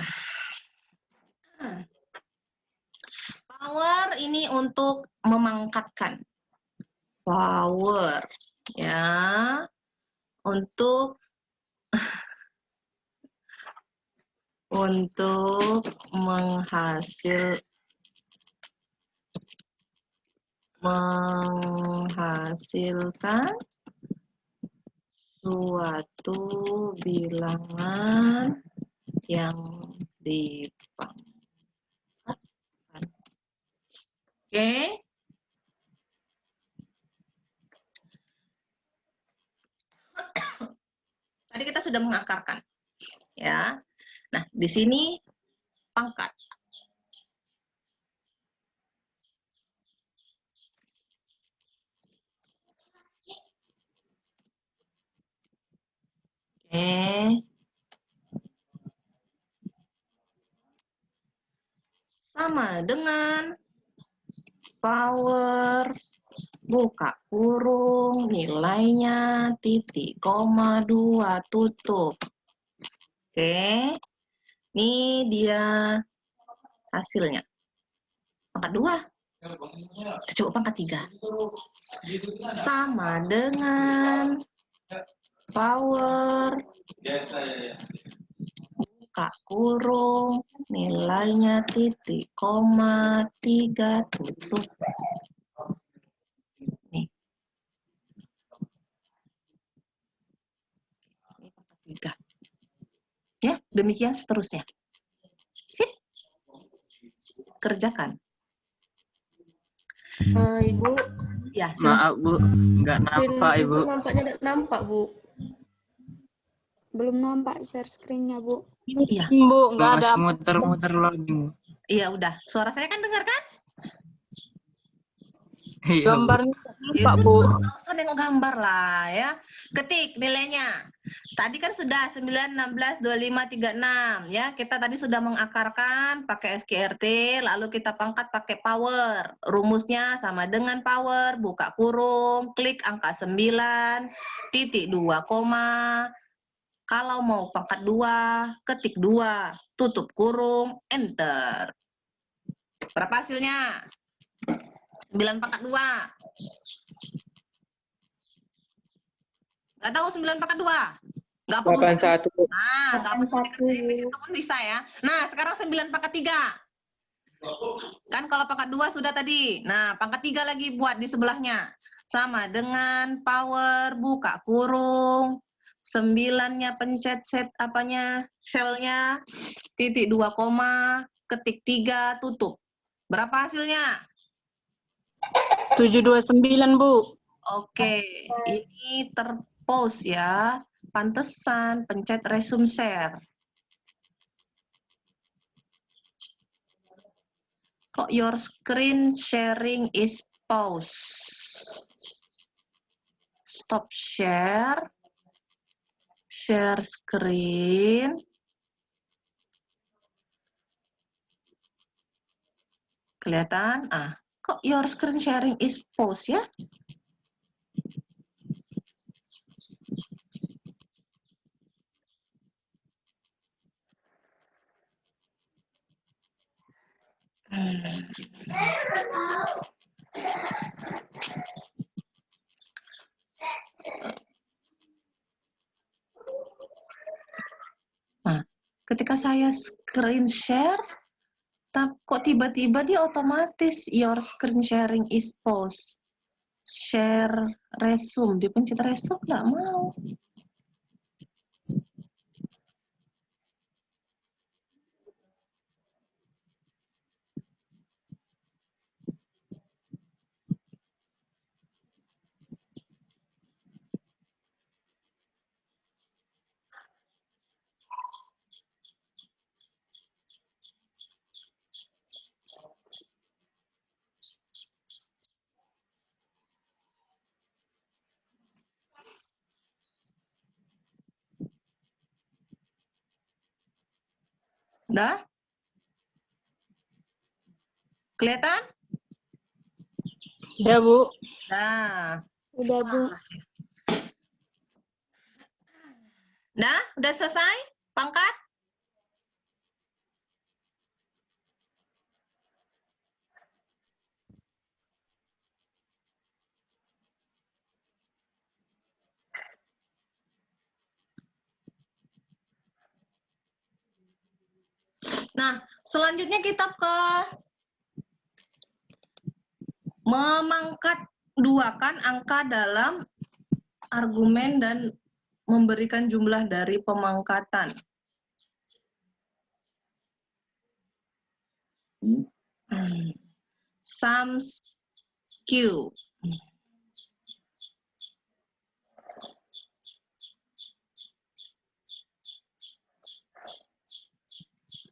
Power ini untuk memangkatkan. Power. Ya. Untuk menghasilkan suatu bilangan yang dipangkatkan. Oke. Tadi kita sudah mengakarkan. Ya. Nah, di sini pangkat. Oke. Sama dengan power, buka kurung, nilainya titik, koma, 2, tutup. Oke. Ini dia hasilnya. Pangkat 2. Coba pangkat 3. Sama dengan power, buka kurung, nilainya titik, koma, 3, tutup. Nih. Ini pangkat 3. Ya, demikian seterusnya. Sip. Kerjakan. Ibu, Ya, Maaf Bu, nggak nampak screen Ibu. nampaknya tidak nampak, Bu. Belum nampak share screen-nya, Bu. Iya. Bu, nggak ada. Masih muter-muter loading. Iya, udah. Suara saya kan dengar kan? Iya, Bu. Gambarnya Ya nampak, sudah, Bu. nggak usah nengok gambar lah ya. Ketik nilainya. Tadi kan sudah 9, 16, 25, 36 ya. Kita tadi sudah mengakarkan pakai SQRT, lalu kita pangkat pakai power. Rumusnya sama dengan power, buka kurung, klik angka 9, titik 2, koma. Kalau mau pangkat 2, ketik 2, tutup kurung, enter. Berapa hasilnya? 9 pangkat 2. Nggak tahu 9 pangkat 2? Nggak perlu. 81. Nah, nggak perlu dikerjain, itu pun bisa ya. Nah, sekarang 9 pangkat 3. Kan kalau pangkat 2 sudah tadi. Nah, pangkat 3 lagi buat di sebelahnya. Sama dengan power, buka kurung. 9-nya pencet set apanya, selnya, titik 2 koma, ketik 3, tutup. Berapa hasilnya? 729, Bu. Oke, ini terpost ya. Pantesan pencet resume share. Kok your screen sharing is pause. Stop share. Share screen. Kelihatan? Ah, kok your screen sharing is pause ya? Nah, ketika saya screen share, kok tiba-tiba dia otomatis your screen sharing is pause. Share resume, dipencet resume nggak mau. Udah? Kelihatan? Ya, Bu. Nah, Udah, Bu. nah, udah selesai? Pangkat? Nah, selanjutnya kita ke memangkat duakan angka dalam argumen dan memberikan jumlah dari pemangkatan. Sums Q.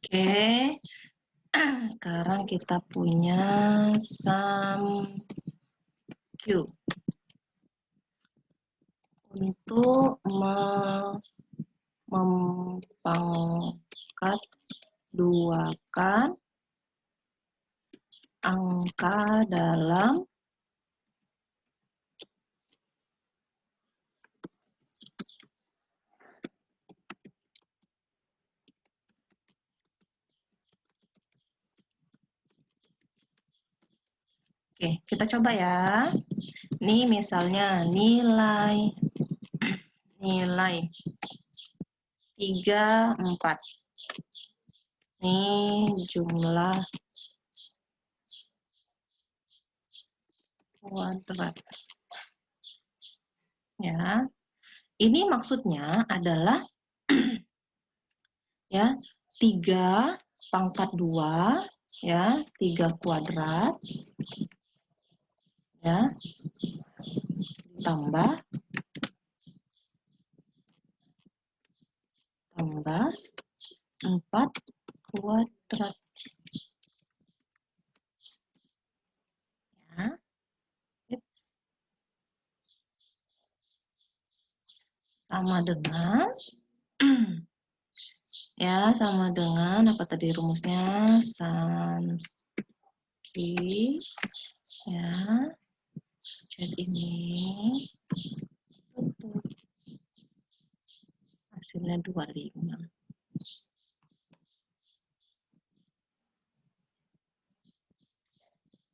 Oke. Sekarang kita punya sum Q. Untuk memangkat duakan angka dalam Oke, kita coba ya. Ini misalnya nilai 3, 4. Ini jumlah kuadrat. Ya. Ini maksudnya adalah ya, 3 pangkat 2 ya, 3 kuadrat ya, tambah 4 kuadrat ya. Sama dengan ya, sama dengan apa tadi rumusnya? Sums Q ya, chat ini tutup. Hasilnya 25.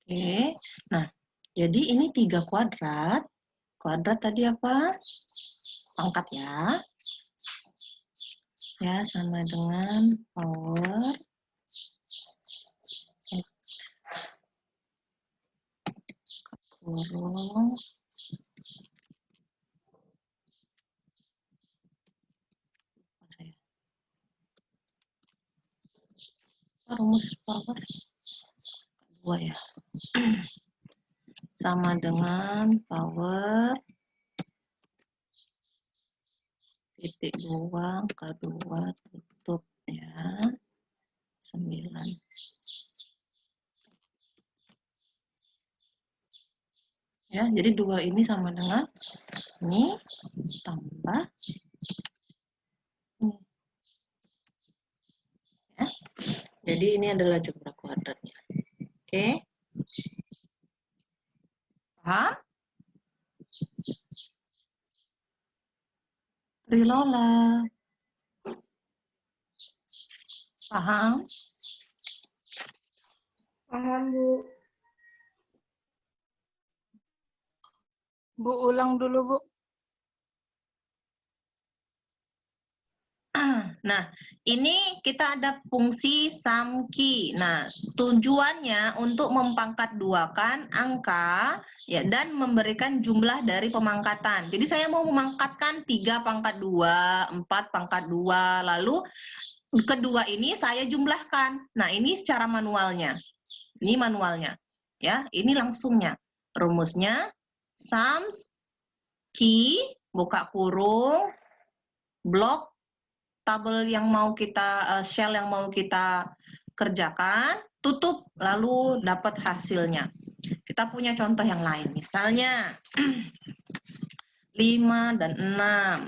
Oke, nah jadi ini 3 kuadrat. Kuadrat tadi apa? Pangkat ya. Ya, sama dengan power kurung rumus power 2 ya. Sama dengan power titik 2 K2 tutup ya. 9. Ya, jadi 2 ini sama dengan ini tambah ini. Ya. Jadi ini adalah jumlah kuadratnya. Oke. Paham? Trilola. Paham? Paham, Bu. Bu, ulang dulu, Bu. Nah, ini kita ada fungsi SUMKI. Nah, tujuannya untuk mempangkat duakan angka ya dan memberikan jumlah dari pemangkatan. Jadi saya mau memangkatkan 3 pangkat 2, 4 pangkat 2, lalu kedua ini saya jumlahkan. Nah, ini secara manualnya. Ini manualnya. Ya, ini langsungnya. Rumusnya sums key buka kurung blok tabel yang mau kita shell yang mau kita kerjakan, tutup lalu dapat hasilnya. Kita punya contoh yang lain. Misalnya 5 dan 6.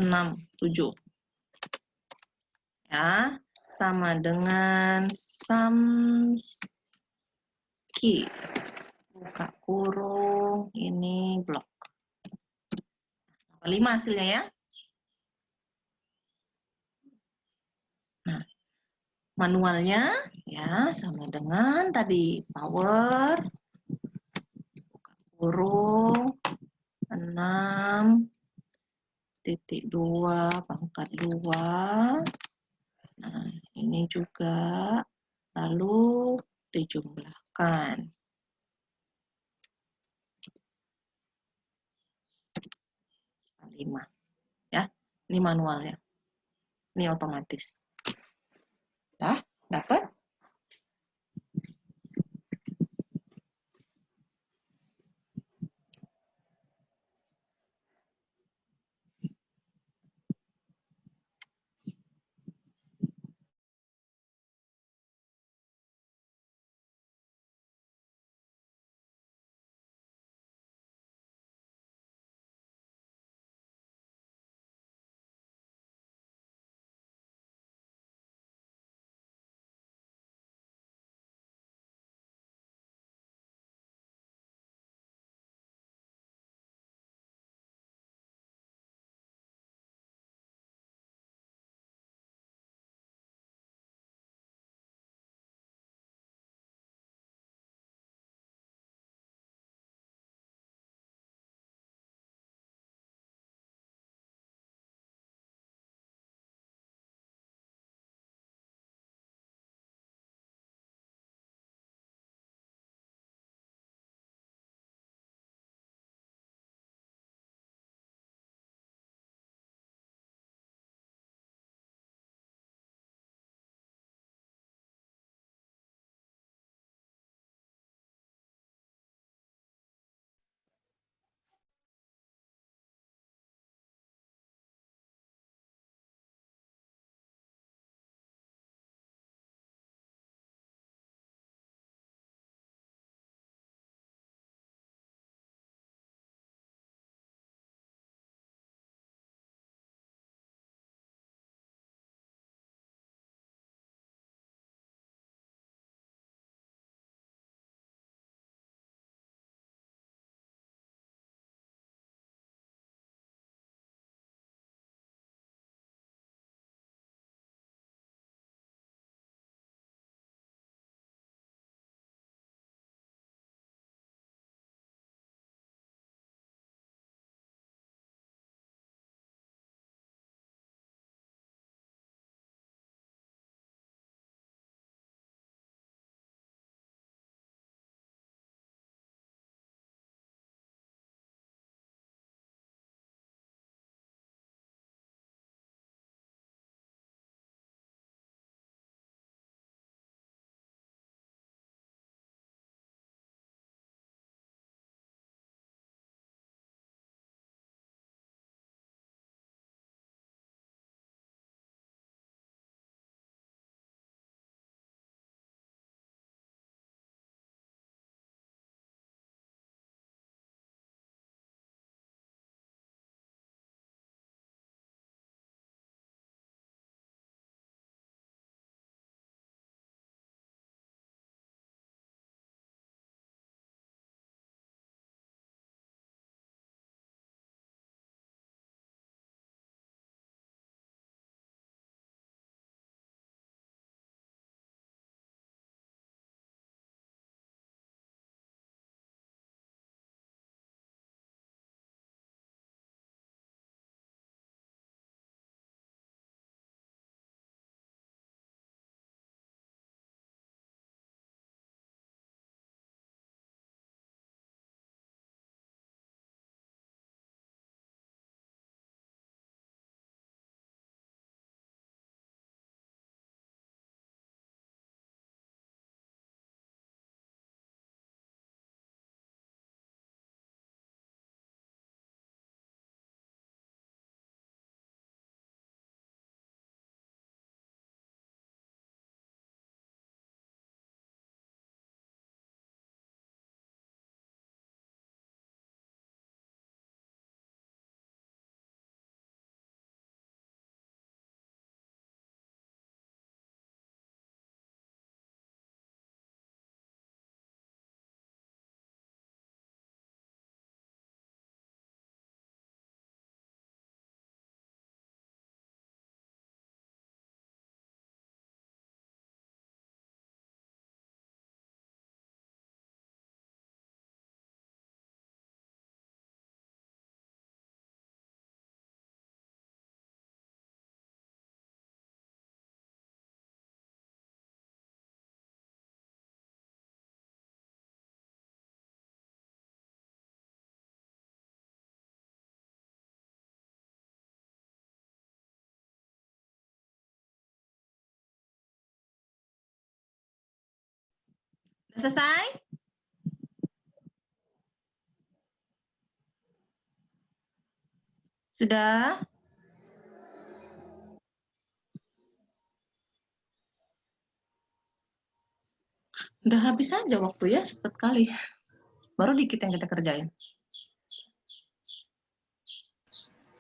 6, 7. Ya, sama dengan sums key. Buka kurung, ini blok. 5 hasilnya ya. Nah, manualnya ya sama dengan tadi power buka kurung 6,2 pangkat 2. Nah, ini juga lalu dijumlahkan. 5. Ya, ini manualnya. Ini otomatis. Dah, dapat? Sudah selesai? Sudah? Udah habis aja waktu ya, cepet kali. Baru dikit yang kita kerjain.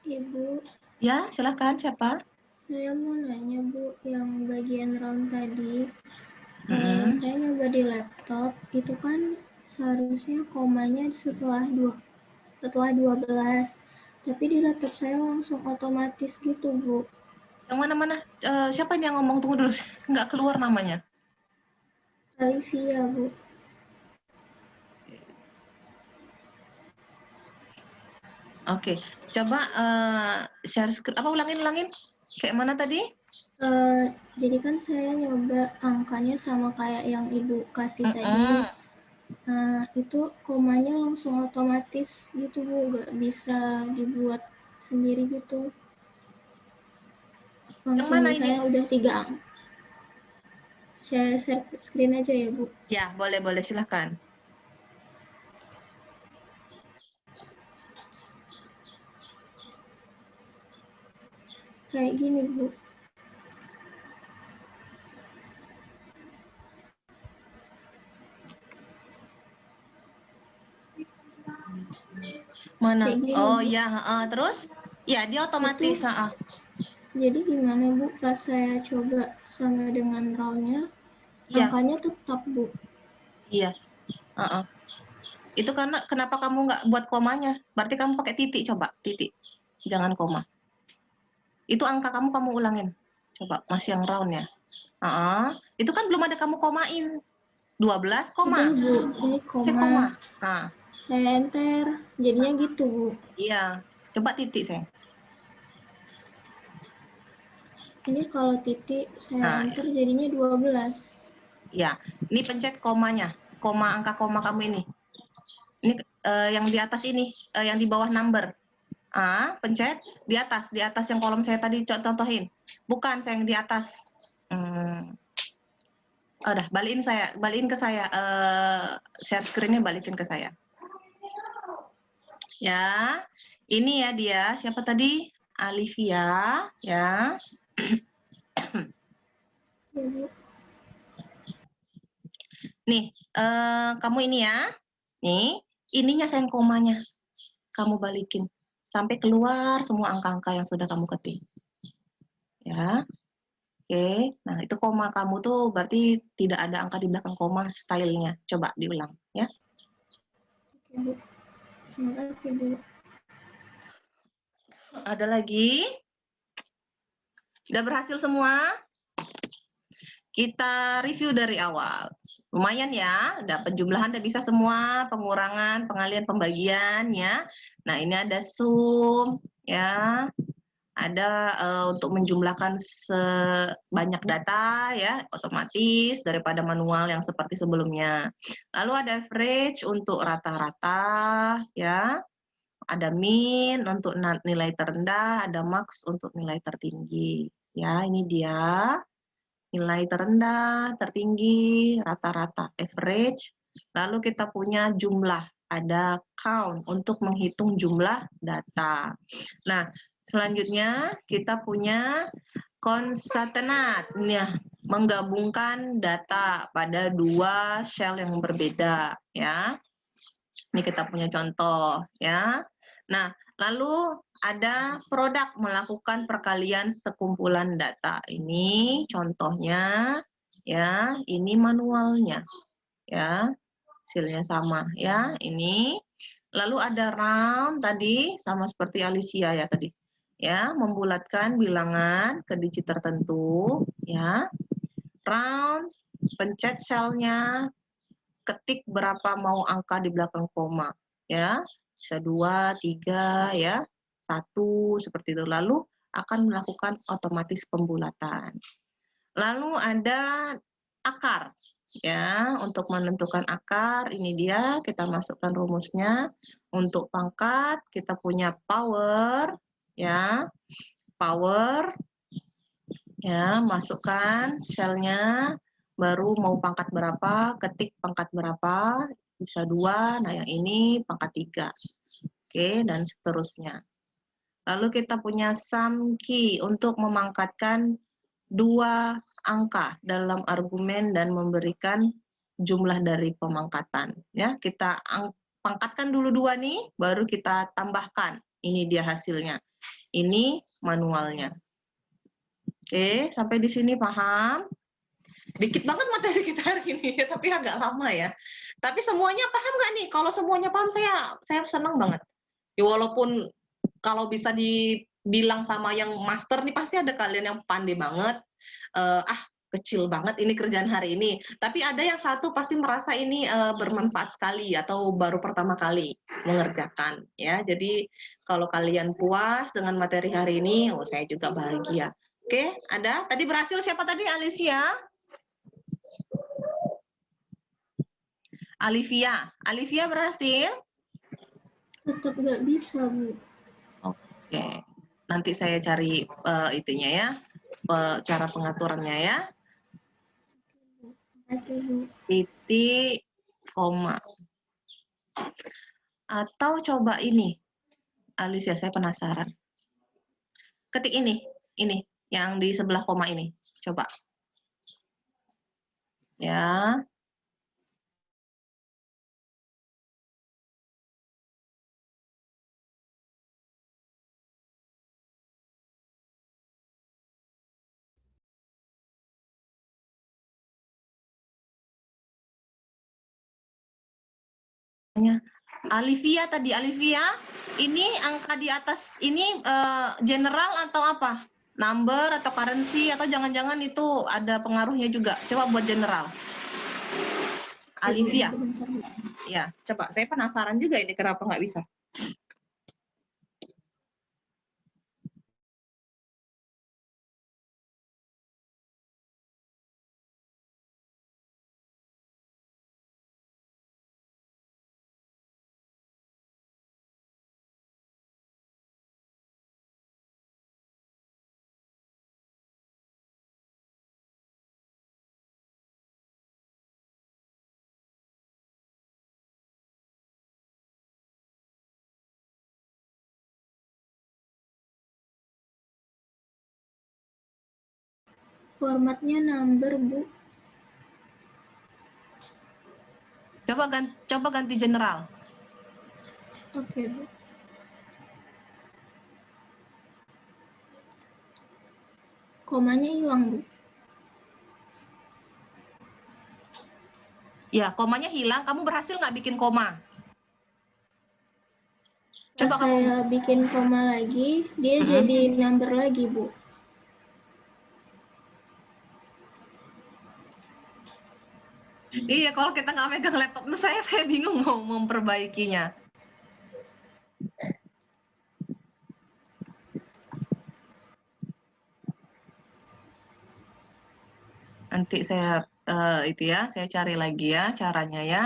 Ibu, Ya, silahkan siapa? saya mau nanya Bu, yang bagian round tadi, Mm-mm. saya nyoba di laptop, itu kan seharusnya komanya setelah 12, tapi di laptop saya langsung otomatis gitu Bu. Yang mana-mana? Siapa ini yang ngomong? Tunggu dulu, nggak keluar namanya. Alivia Bu. Oke, coba share screen. Apa ulangin? Kayak mana tadi? Jadi kan saya nyoba angkanya sama kayak yang Ibu kasih tadi. Nah, itu komanya langsung otomatis gitu Bu, nggak bisa dibuat sendiri gitu. Yang Langsung mana misalnya ini? udah 3 angka. Saya share screen aja ya Bu. Ya, boleh, silahkan. Kayak gini Bu. Mana? Kayak gini, Oh Bu. ya, terus? Ya, dia otomatis. Itu jadi gimana Bu pas saya coba sama dengan roundnya, Iya, angkanya tetap Bu. iya. Itu karena kenapa kamu nggak buat komanya? Berarti kamu pakai titik, coba titik. Jangan koma. Itu angka kamu ulangin. Coba, masih yang round ya. Itu kan belum ada kamu komain. 12, Udah koma. Bu, ini Cek koma. koma. Nah, Saya enter, jadinya gitu Bu. iya. Coba titik, sayang. Ini kalau titik saya Nah, enter jadinya 12. ya. Ini pencet komanya. Angka koma kamu ini. Ini yang di atas ini, yang di bawah number. Pencet di atas yang kolom saya tadi contohin. Bukan, sayang, di atas. Udah, balikin ke saya. Share screen-nya balikin ke saya. Ya, ini ya dia. Siapa tadi? Alivia, ya. Ya Bu. Nih, kamu ini ya. Nih, ininya sayang komanya. Kamu balikin. Sampai keluar semua angka-angka yang sudah kamu ketik. Ya. Oke, nah itu koma kamu tuh berarti tidak ada angka di belakang koma stylenya. Coba diulang ya. Oke Bu. Terima kasih Bu. Ada lagi? Udah berhasil semua? Kita review dari awal. Lumayan ya, udah penjumlahan udah bisa semua, pengurangan, pengalian, pembagian ya. Nah, ini ada sum ya. Ada untuk menjumlahkan sebanyak data ya, otomatis daripada manual yang seperti sebelumnya. Lalu ada average untuk rata-rata ya. Ada min untuk nilai terendah, ada max untuk nilai tertinggi. Ya, ini dia. Nilai terendah, tertinggi, rata-rata, average. Lalu kita punya jumlah, ada count untuk menghitung jumlah data. Nah, selanjutnya kita punya concatenate, menggabungkan data pada dua cell yang berbeda, ya. Ini kita punya contoh, ya. Nah, lalu ada produk melakukan perkalian sekumpulan data. Ini contohnya, ya. Ini manualnya, ya. Hasilnya sama, ya. Ini. Lalu ada round tadi, sama seperti Alicia ya tadi. Ya, membulatkan bilangan ke digit tertentu, ya. Round, pencet selnya, ketik berapa mau angka di belakang koma, ya. Bisa 2, 3, ya. 1, seperti itu. Lalu akan melakukan otomatis pembulatan. Lalu ada akar, ya. Untuk menentukan akar, ini dia, kita masukkan rumusnya. Untuk pangkat, kita punya power, ya. Power, ya, masukkan selnya, baru mau pangkat berapa, ketik pangkat berapa, bisa 2, nah yang ini pangkat 3. Oke, dan seterusnya. Lalu kita punya sum key untuk memangkatkan 2 angka dalam argumen dan memberikan jumlah dari pemangkatan. Ya, kita pangkatkan dulu 2 nih, baru kita tambahkan. Ini dia hasilnya. Ini manualnya. Oke, sampai di sini paham? Dikit banget materi kita hari ini, tapi agak lama ya. Tapi semuanya paham nggak nih? Kalau semuanya paham, saya senang banget. Ya, walaupun kalau bisa dibilang sama yang master nih, pasti ada kalian yang pandai banget. Kecil banget ini kerjaan hari ini. Tapi ada yang satu pasti merasa ini bermanfaat sekali atau baru pertama kali mengerjakan. Ya, jadi kalau kalian puas dengan materi hari ini, saya juga bahagia. Oke, ada? Tadi berhasil siapa tadi? Alicia? Alivia berhasil? Tetap nggak bisa, Bu. Oke, nanti saya cari itunya ya, cara pengaturannya ya. Makasih, Bu. Titik, koma. Atau coba ini, Alicia, saya penasaran. Ketik ini, yang di sebelah koma ini, coba. Ya. Alivia, ini angka di atas ini general atau apa? Number atau currency atau jangan-jangan itu ada pengaruhnya juga? Coba buat general. Alivia. Sebentar, Bu. Ya, coba. Saya penasaran juga ini kenapa nggak bisa. Formatnya number, Bu. Coba ganti general. Oke, Bu. Komanya hilang, Bu. Ya, komanya hilang. Kamu berhasil nggak bikin koma? Pas Coba kamu. saya bikin koma lagi, dia jadi number lagi, Bu. Iya, kalau kita nggak megang laptop, saya bingung mau memperbaikinya. Nanti saya itu ya, saya cari lagi ya caranya ya.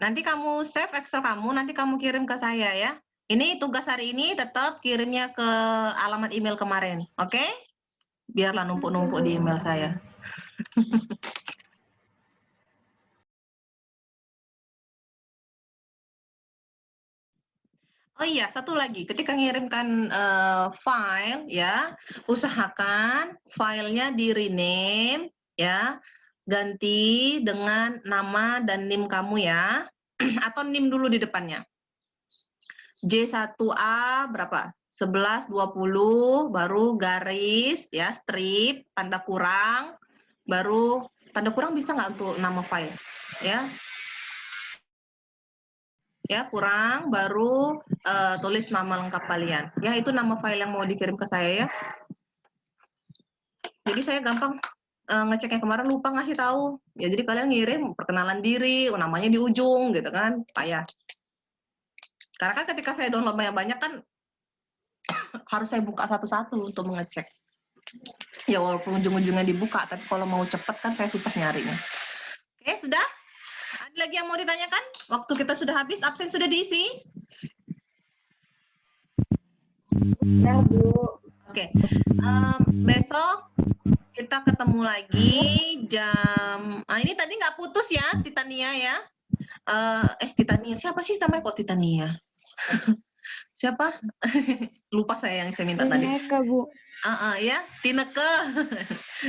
Nanti kamu save Excel kamu, nanti kamu kirim ke saya ya. Ini tugas hari ini tetap kirimnya ke alamat email kemarin, oke? Biarlah numpuk-numpuk di email saya. Oh iya, satu lagi, ketika mengirimkan file ya, usahakan filenya di rename ya, ganti dengan nama dan NIM kamu ya, atau NIM dulu di depannya. J1A berapa? 1120, baru garis ya, strip, tanda kurang, baru tanda kurang bisa nggak untuk nama file ya? Ya, kurang, baru tulis nama lengkap kalian. Ya, itu nama file yang mau dikirim ke saya ya. Jadi saya gampang ngeceknya, kemarin lupa ngasih tahu. Ya, jadi kalian ngirim perkenalan diri, namanya di ujung gitu kan, payah. Karena kan ketika saya download banyak-banyak kan harus saya buka satu-satu untuk mengecek. Ya, walaupun ujung-ujungnya dibuka, tapi kalau mau cepet kan saya susah nyarinya. Oke, sudah? Ada lagi yang mau ditanyakan? Waktu kita sudah habis, absen sudah diisi? Ya, Bu. Oke. Besok kita ketemu lagi jam. Ini tadi nggak putus ya, Titania ya. Titania siapa sih namanya kok Titania? Siapa? Lupa saya yang saya minta tadi. Tineke, Bu. Ya, Tineke.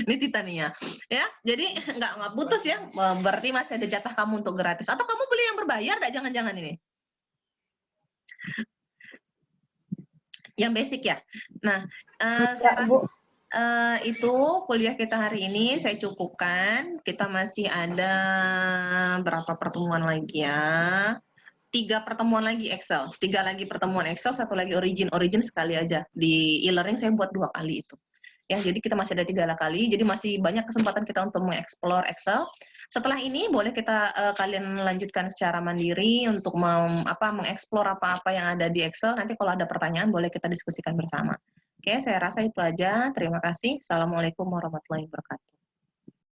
Ini Titania. Ya, jadi nggak putus ya. Berarti masih ada jatah kamu untuk gratis. Atau kamu beli yang berbayar? Nggak, jangan-jangan ini. Yang basic ya. Nah, saya itu kuliah kita hari ini saya cukupkan. Kita masih ada berapa pertemuan lagi ya? 3 pertemuan lagi Excel, 3 lagi pertemuan Excel, 1 lagi origin sekali aja. Di e-learning saya buat 2 kali itu. Ya, jadi kita masih ada 3 kali, jadi masih banyak kesempatan kita untuk mengeksplor Excel. Setelah ini boleh kita kalian lanjutkan secara mandiri untuk mengeksplor apa-apa yang ada di Excel. Nanti kalau ada pertanyaan boleh kita diskusikan bersama. Oke, saya rasa itu aja. Terima kasih. Assalamualaikum warahmatullahi wabarakatuh.